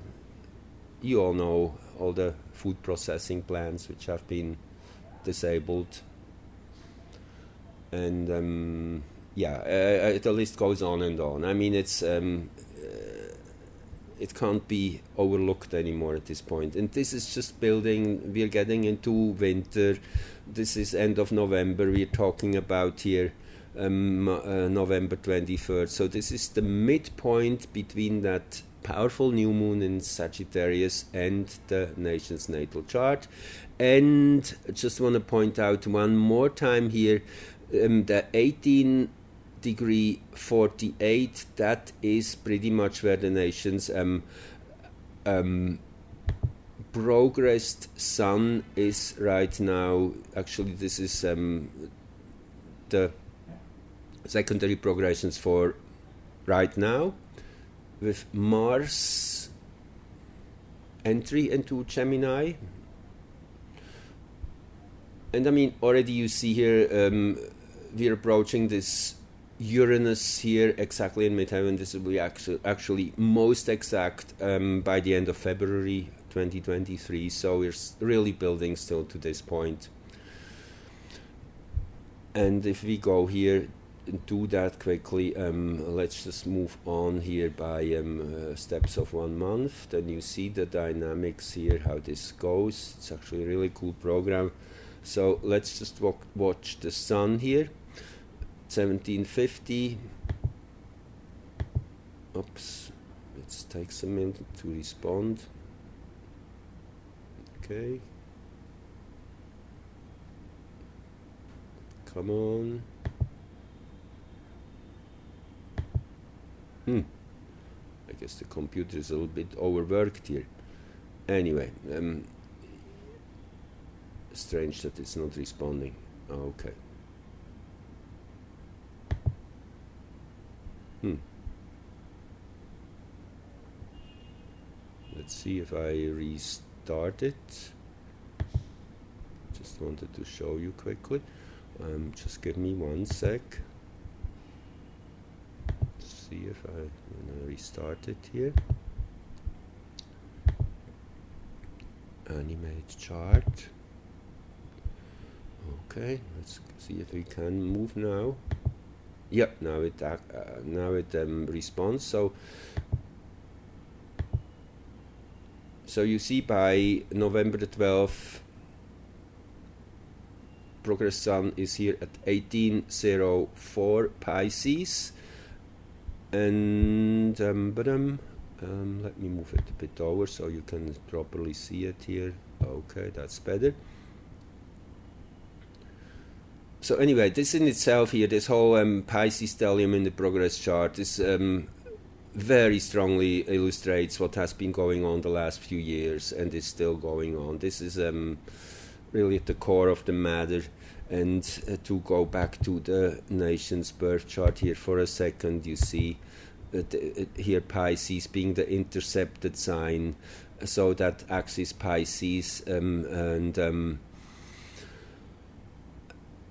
you all know all the food processing plants which have been disabled, and the list goes on and on. I mean, it's it can't be overlooked anymore at this point. And this is just building. We're getting into winter. This is end of November. We're talking about here November 23rd. So this is the midpoint between that powerful new moon in Sagittarius and the nation's natal chart. And I just want to point out one more time here, the 18 degree 48, that is pretty much where the nation's progressed sun is right now. Actually, this is the secondary progressions for right now, with Mars entry into Gemini. And I mean, already you see here, we're approaching this Uranus here exactly in midheaven. This will be actually most exact by the end of February 2023. So we're really building still to this point. And if we go here, do that quickly, let's just move on here by steps of 1 month. Then you see the dynamics here, how this goes. It's actually a really cool program. So let's just watch the sun here. 1750. Oops, it takes a minute to respond. Okay, come on. I guess the computer is a little bit overworked here. Anyway, strange that it's not responding. Okay. Let's see if I restart it. Just wanted to show you quickly. Just give me 1 sec. See if I'm gonna restart it here. Animate chart. Okay, let's see if we can move now. Yep, now it responds. So you see by November the 12th, progress sun is here at 1804 Pisces. And let me move it a bit over so you can properly see it here. Okay, that's better. So anyway, this in itself here, this whole Pisces stellium in the progress chart is very strongly illustrates what has been going on the last few years and is still going on. This is really at the core of the matter. And to go back to the nation's birth chart here for a second, you see here Pisces being the intercepted sign, so that axis Pisces and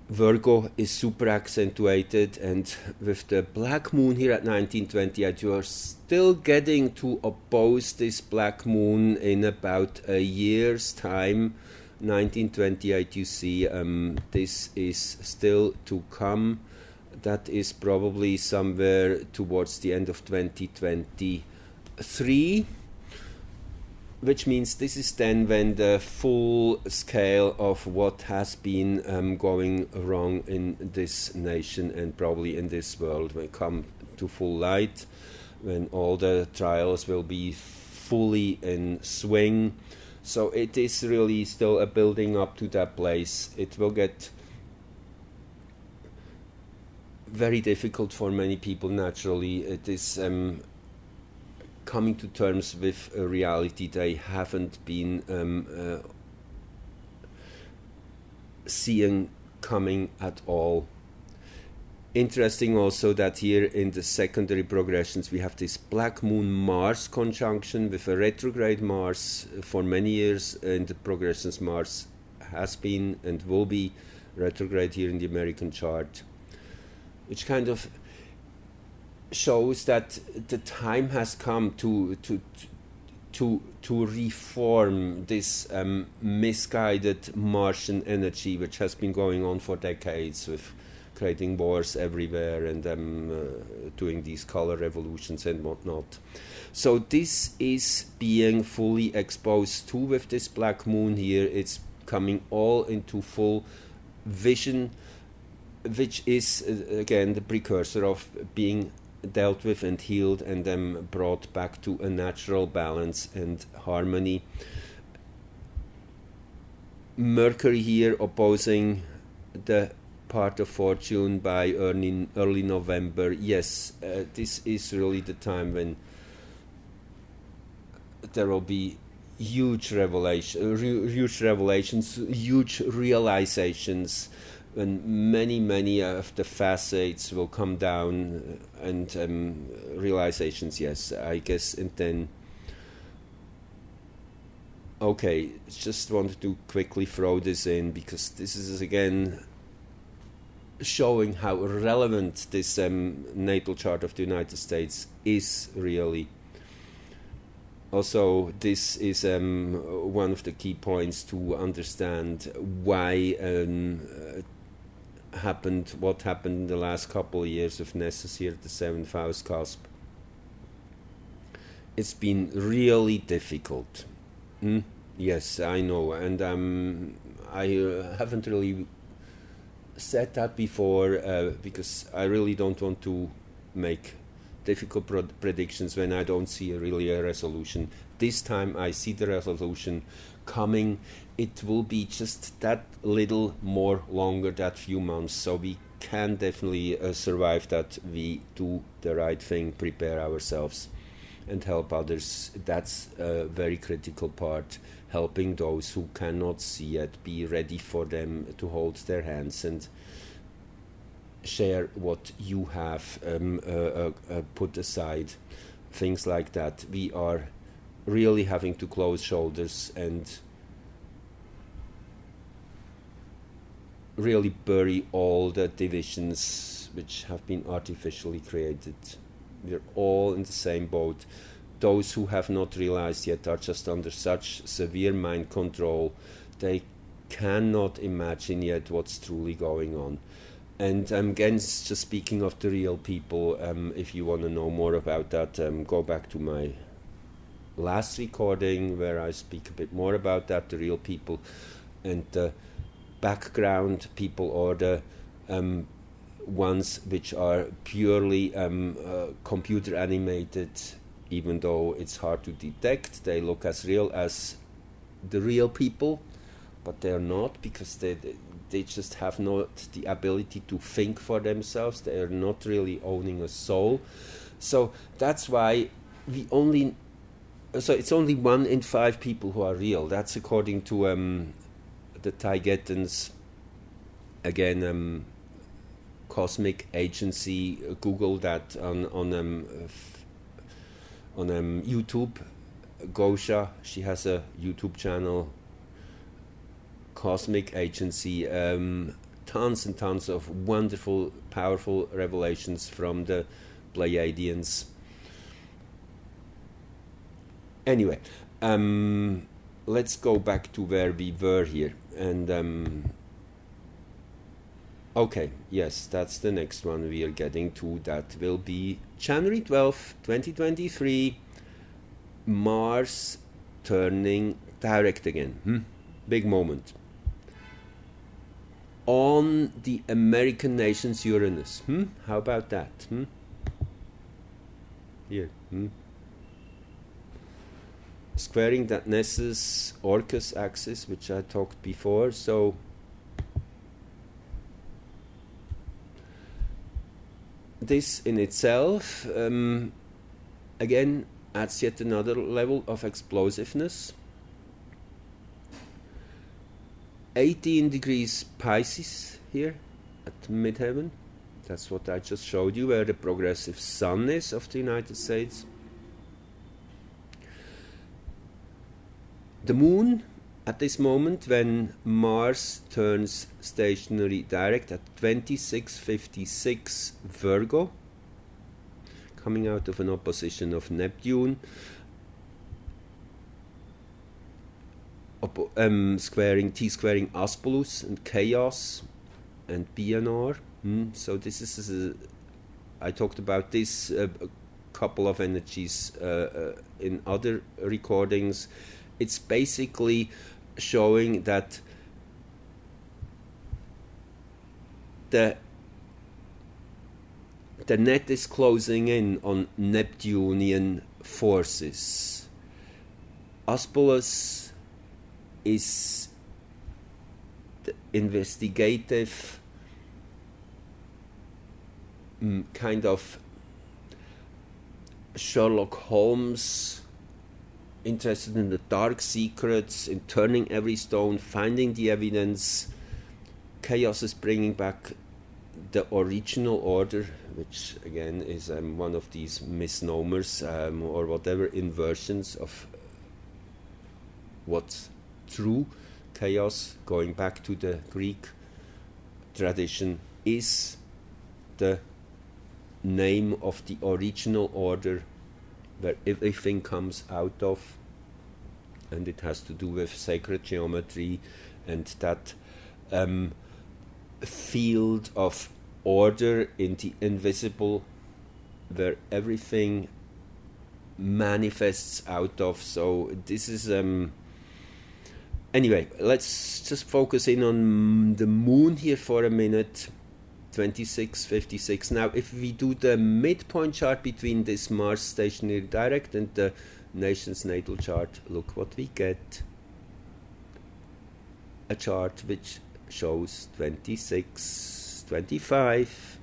Virgo is super accentuated, and with the black moon here at 1928, you are still getting to oppose this black moon in about a year's time. 1928, you see, this is still to come. that is probably somewhere towards the end of 2023, which means this is then when the full scale of what has been going wrong in this nation and probably in this world will come to full light, when all the trials will be fully in swing. So it is really still a building up to that place. It will get very difficult for many people naturally. It is coming to terms with a reality they haven't been seeing coming at all. Interesting also that here in the secondary progressions we have this Black Moon Mars conjunction with a retrograde Mars. For many years in the progressions, Mars has been and will be retrograde here in the American chart, which kind of shows that the time has come to reform this misguided Martian energy, which has been going on for decades, with creating wars everywhere and doing these color revolutions and whatnot. So this is being fully exposed too with this Black Moon here. It's coming all into full vision, which is again the precursor of being dealt with and healed and then brought back to a natural balance and harmony. Mercury here opposing the part of fortune by early November. Yes, this is really the time when there will be huge revelations, huge realizations, when many of the facets will come down and realizations, yes, I guess. And then, okay, just wanted to quickly throw this in because this is again showing how relevant this natal chart of the United States is really. Also, this is one of the key points to understand why what happened in the last couple of years of Nessus here at the 7th house cusp. It's been really difficult. Yes, I know, and I haven't really said that before because I really don't want to make difficult predictions when I don't see really a resolution. This time I see the resolution coming. It will be just that little more longer, that few months, so we can definitely survive that. We do the right thing, prepare ourselves and help others. That's a very critical part, helping those who cannot see it, be ready for them, to hold their hands and share what you have put aside, things like that. We are really having to close shoulders and really bury all the divisions which have been artificially created. We're all in the same boat. Those who have not realized yet are just under such severe mind control, they cannot imagine yet what's truly going on. And again, just speaking of the real people, if you want to know more about that, go back to my last recording where I speak a bit more about that, the real people and the background people, or the ones which are purely computer animated. Even though it's hard to detect, they look as real as the real people, but they're not, because they just have not the ability to think for themselves. They are not really owning a soul. So that's why it's only 1 in 5 people who are real. That's according to the Taigetans, again, cosmic agency. Google that on YouTube. Gosha, she has a YouTube channel, Cosmic Agency. Tons and tons of wonderful, powerful revelations from the Pleiadians. Anyway, let's go back to where we were here. And Okay, yes, that's the next one we are getting to. That will be January 12th, 2023, Mars turning direct again. Big moment. On the American nation's Uranus. How about that? Here. Squaring that Nessus Orcus axis, which I talked before. So this in itself, again, adds yet another level of explosiveness. 18 degrees Pisces here at midheaven. That's what I just showed you, where the progressive sun is of the United States. The moon, at this moment, when Mars turns stationary direct at 2656 Virgo, coming out of an opposition of Neptune, squaring T-squaring Aspolus and Chaos and BNR. So this is I talked about this a couple of energies in other recordings. It's basically showing that the net is closing in on Neptunian forces. Aspolus is the investigative kind of Sherlock Holmes, interested in the dark secrets, in turning every stone, finding the evidence. Chaos is bringing back the original order, which again is one of these misnomers or whatever inversions of what's true. Chaos, going back to the Greek tradition, is the name of the original order where everything comes out of, and it has to do with sacred geometry and that field of order in the invisible where everything manifests out of. So this is anyway, let's just focus in on the moon here for a minute. 2656. Now, if we do the midpoint chart between this Mars stationary direct and the nation's natal chart, look what we get. A chart which shows 26, 25,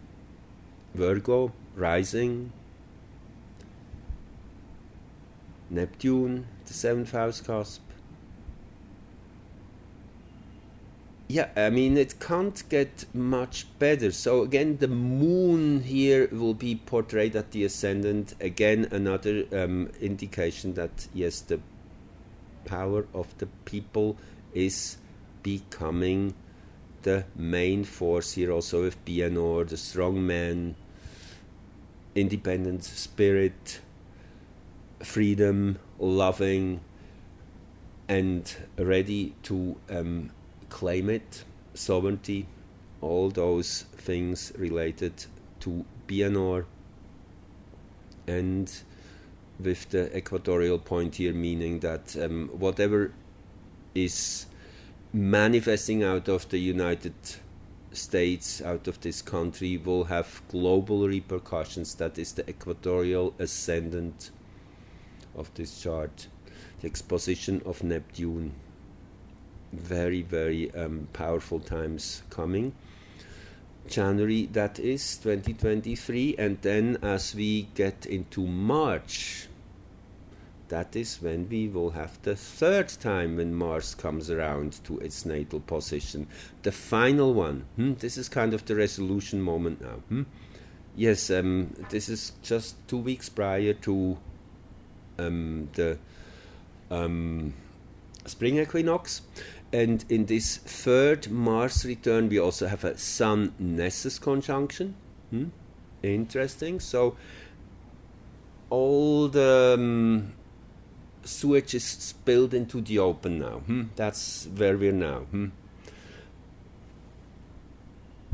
Virgo, rising, Neptune, the 7th house cusp. Yeah, I mean, it can't get much better. So again, the moon here will be portrayed at the ascendant. Again, another indication that, yes, the power of the people is becoming the main force here. Also with BNR, the strong man, independent spirit, freedom, loving, and ready to claim it, sovereignty, all those things related to BNR, and with the equatorial point here, meaning that whatever is manifesting out of the United States, out of this country, will have global repercussions. That is the equatorial ascendant of this chart, the exposition of Neptune. Very, very powerful times coming. January, that is 2023, and then as we get into March, that is when we will have the third time when Mars comes around to its natal position, the final one. This is kind of the resolution moment now. Yes, this is just 2 weeks prior to the spring equinox. And in this third Mars return, we also have a Sun-Nessus conjunction. Interesting. So all the sewage is spilled into the open now. That's where we're now.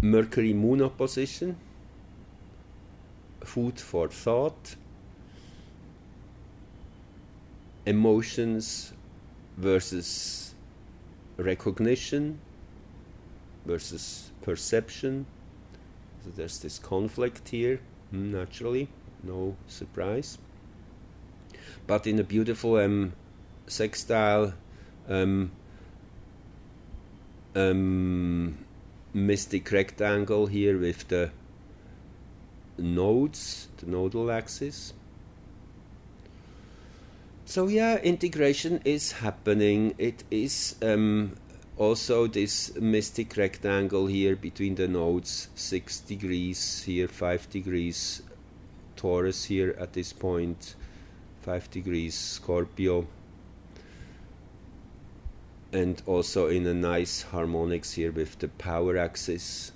Mercury Moon opposition, food for thought, emotions versus recognition versus perception. So there's this conflict here, naturally, no surprise. But in a beautiful sextile mystic rectangle here with the nodes, the nodal axis. So yeah, integration is happening. It is also this mystic rectangle here between the nodes, 6 degrees here, 5 degrees Taurus here at this point, 5 degrees Scorpio, and also in a nice harmonics here with the power axis,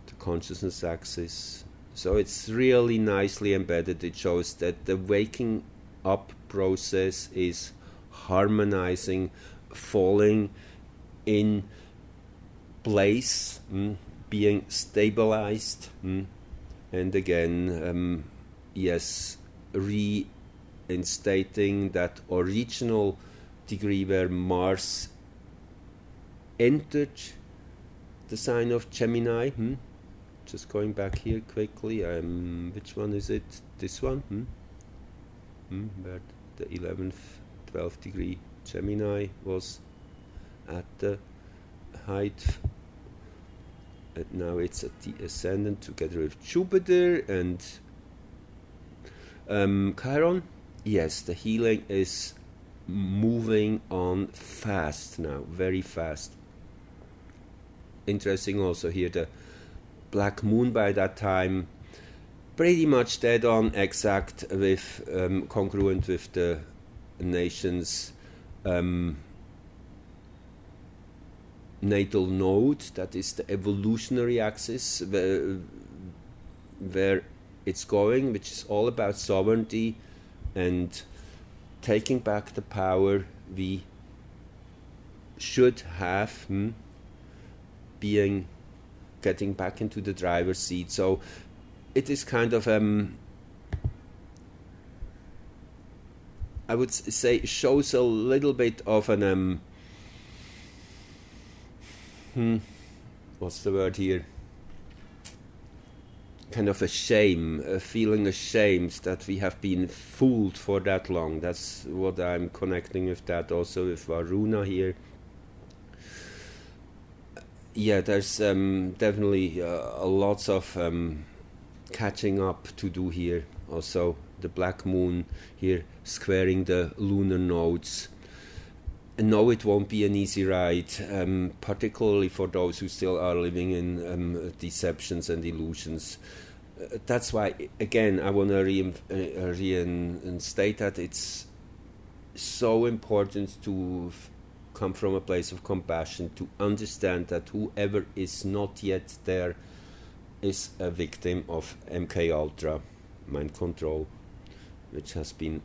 the consciousness axis. So it's really nicely embedded. It shows that the waking up process is harmonizing, falling in place, being stabilized, and again, yes, reinstating that original degree where Mars entered the sign of Gemini. Just going back here quickly, which one is it? This one? Where the 11th, 12th degree Gemini was at the height, and now it's at the ascendant together with Jupiter and Chiron. Yes, the healing is moving on fast now, very fast. Interesting also here, the black moon by that time pretty much dead on exact with congruent with the nation's natal node, that is the evolutionary axis where it's going, which is all about sovereignty and taking back the power we should have, getting back into the driver's seat. So it is kind of I would say shows a little bit of an what's the word here? Kind of a shame, feeling ashamed that we have been fooled for that long. That's what I'm connecting with that, also with Varuna here. Yeah, there's definitely lots of catching up to do here. Also, the black moon here squaring the lunar nodes. And no, it won't be an easy ride, particularly for those who still are living in deceptions and illusions. That's why, again, I want to reinstate that it's so important to come from a place of compassion, to understand that whoever is not yet there is a victim of MK Ultra, mind control, which has been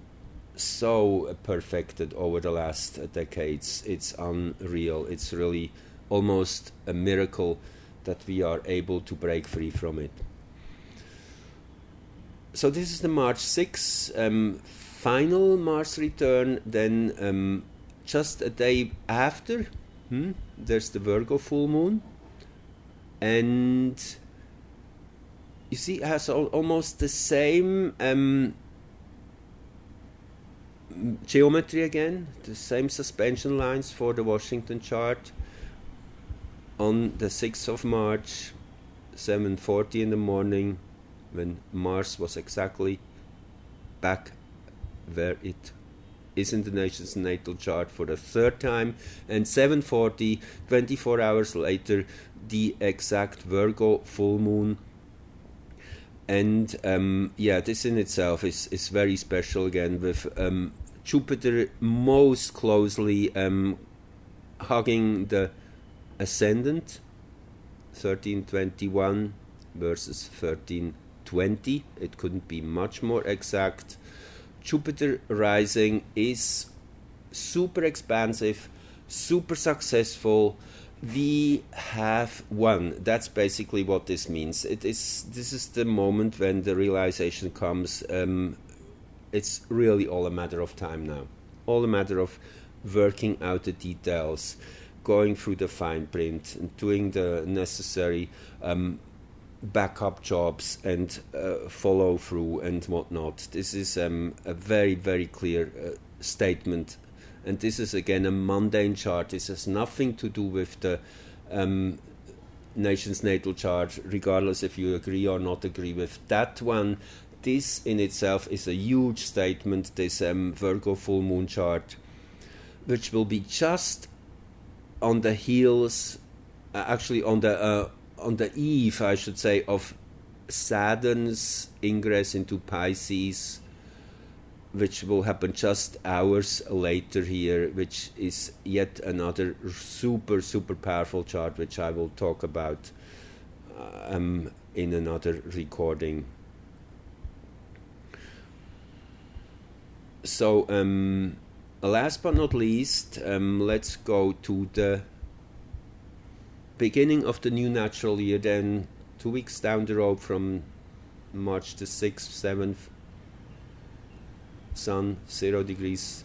so perfected over the last decades. It's unreal. It's really almost a miracle that we are able to break free from it. So this is the March 6 final Mars return. Then just a day after, there's the Virgo full moon, and you see it has almost the same geometry again, the same suspension lines for the Washington chart. On the 6th of March, 7:40 in the morning, when Mars was exactly back where it is in the nation's natal chart for the third time, and 7:40, 24 hours later, the exact Virgo full moon. And this in itself is very special again, with Jupiter most closely hugging the ascendant, 1321 versus 1320. It couldn't be much more exact. Jupiter rising is super expansive, super successful, we have won. That's basically what this means. This is the moment when the realization comes. It's really all a matter of time now. All a matter of working out the details, going through the fine print, and doing the necessary backup jobs and follow through and whatnot. This is a very, very clear statement. And this is again a mundane chart. This has nothing to do with the nation's natal chart, regardless if you agree or not agree with that one. This in itself is a huge statement, this Virgo full moon chart, which will be just on the heels, actually on the eve, I should say, of Saturn's ingress into Pisces, which will happen just hours later here, which is yet another super, super powerful chart, which I will talk about in another recording. So, last but not least, let's go to the beginning of the new natural year, then 2 weeks down the road from March the 6th, 7th, Sun, 0 degrees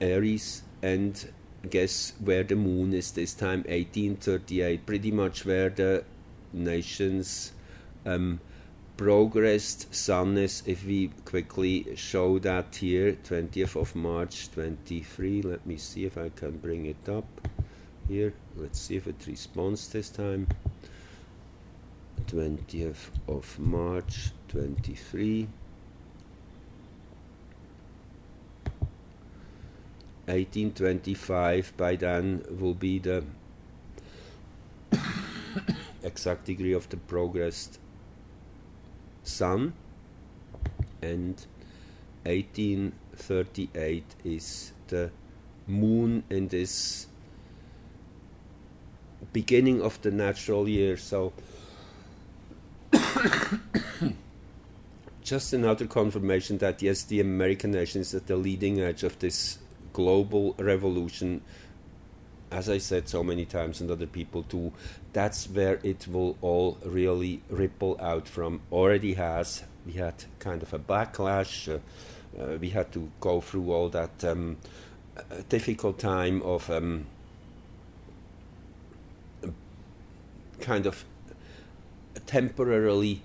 Aries, and guess where the moon is this time? 1838, pretty much where the nation's progressed sun is. If we quickly show that here, 20th of March 23, let me see if I can bring it up here. Let's see if it responds this time. 20th of March 23. 1825 by then will be the exact degree of the progressed sun, and 1838 is the moon in this beginning of the natural year. So just another confirmation that yes, the American nation is at the leading edge of this global revolution. As I said so many times, and other people too, that's where it will all really ripple out from. Already has. We had kind of a backlash. We had to go through all that difficult time of kind of temporarily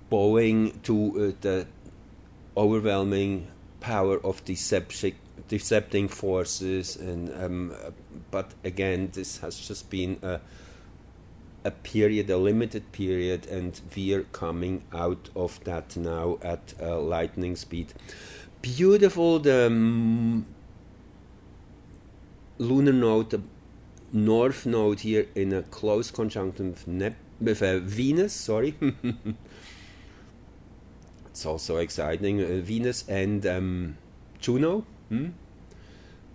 bowing to the overwhelming power of decepting forces, and but again, this has just been a period, a limited period, and we are coming out of that now at lightning speed. Beautiful, the lunar node, the north node here in a close conjunction with Venus. Sorry. It's also exciting. Venus and Juno.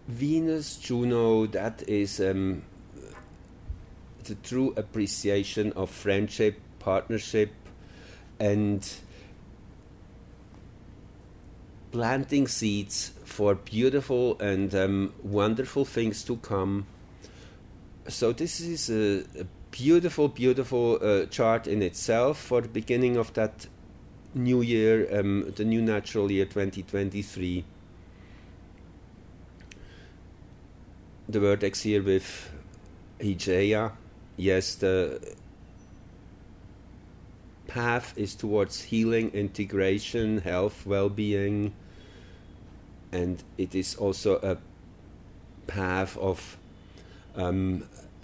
Venus, Juno, that is the true appreciation of friendship, partnership, and planting seeds for beautiful and wonderful things to come. So this is a beautiful, beautiful chart in itself for the beginning of that new year, the new natural year 2023. The vertex here with Hygieia. Yes, the path is towards healing, integration, health, well-being, and it is also a path of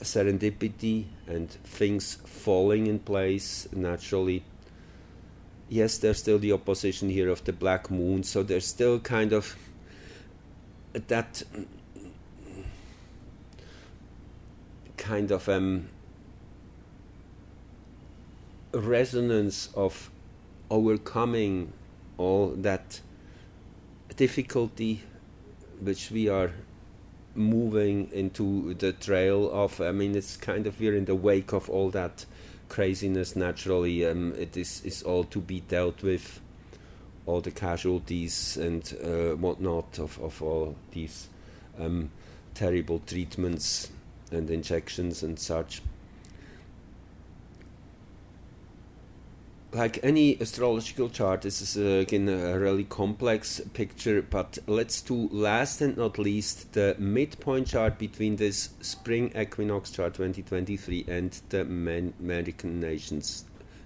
serendipity and things falling in place naturally. Yes, there's still the opposition here of the black moon, so there's still kind of that kind of resonance of overcoming all that difficulty which we are moving into the trail of. I mean, it's kind of, we're in the wake of all that craziness naturally. It is all to be dealt with, all the casualties and whatnot of all these terrible treatments and injections and such. Like any astrological chart, this is again a really complex picture, but let's do last and not least the midpoint chart between this spring equinox chart 2023 and the American nation's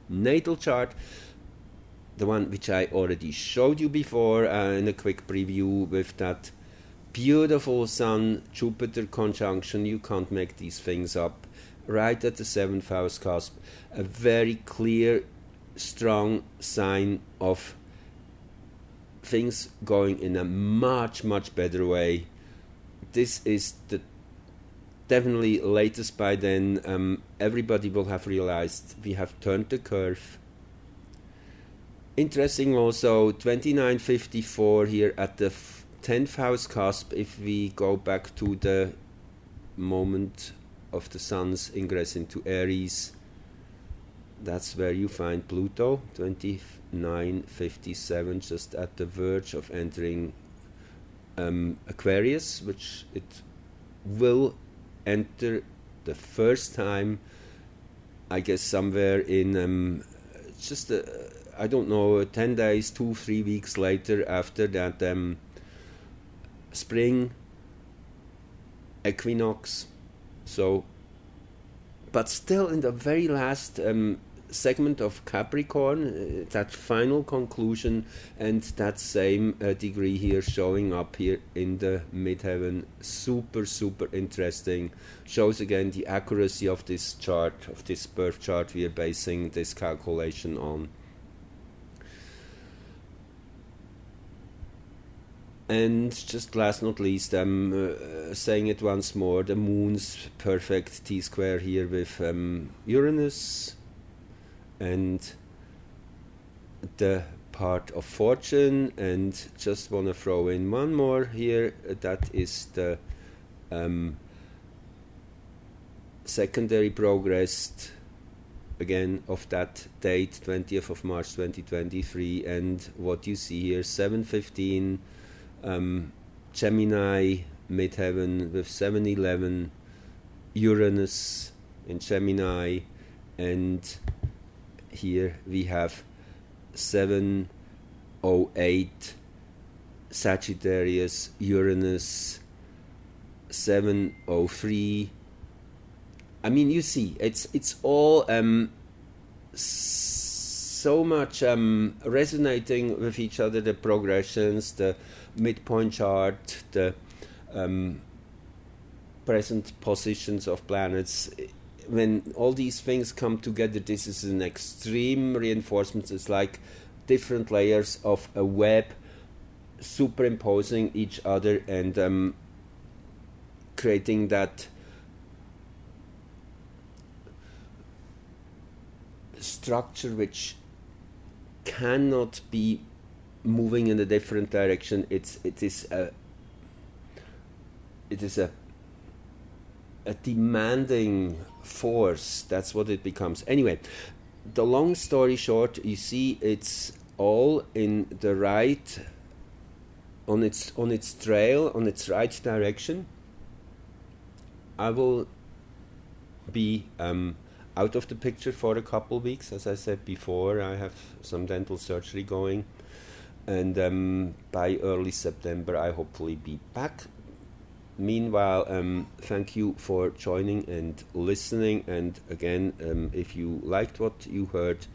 natal chart, the one which I already showed you before in a quick preview with that beautiful Sun-Jupiter conjunction. You can't make these things up. Right at the 7th house cusp, a very clear, strong sign of things going in a much better way. This is the definitely latest by then. Everybody will have realized we have turned the curve. Interesting also, 2954 here at the 10th house cusp. If we go back to the moment of the sun's ingress into Aries, that's where you find Pluto, 2957, just at the verge of entering Aquarius, which it will enter the first time, I guess, somewhere in I don't know, 10 days, 2-3 weeks later after that spring equinox. So, but still in the very last segment of Capricorn, that final conclusion, and that same degree here showing up here in the midheaven. Super interesting. Shows again the accuracy of this chart, of this birth chart we are basing this calculation on. And just last not least, I'm saying it once more, the moon's perfect T-square here with Uranus, and the part of fortune. And just want to throw in one more here, that is the secondary progress again of that date, 20th of March 2023, and what you see here, 7:15 Gemini midheaven with 7:11 Uranus in Gemini, and here we have 7:08 Sagittarius Uranus, 7:03. I mean, you see, it's all so much resonating with each other, the progressions, the midpoint chart, the present positions of planets. When all these things come together, this is an extreme reinforcement. It's like different layers of a web superimposing each other and creating that structure which cannot be moving in a different direction. It is a demanding force. That's what it becomes. Anyway, the long story short, you see, it's all in the right, on its trail, on its right direction. I will be out of the picture for a couple of weeks. As I said before, I have some dental surgery going, and by early September I hopefully be back. Meanwhile, thank you for joining and listening, and again, if you liked what you heard,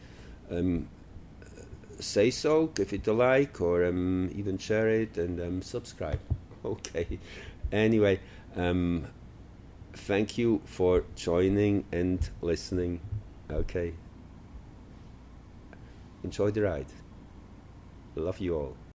say so, give it a like, or even share it, and subscribe. Okay, anyway, thank you for joining and listening. Okay, enjoy the ride. Love you all.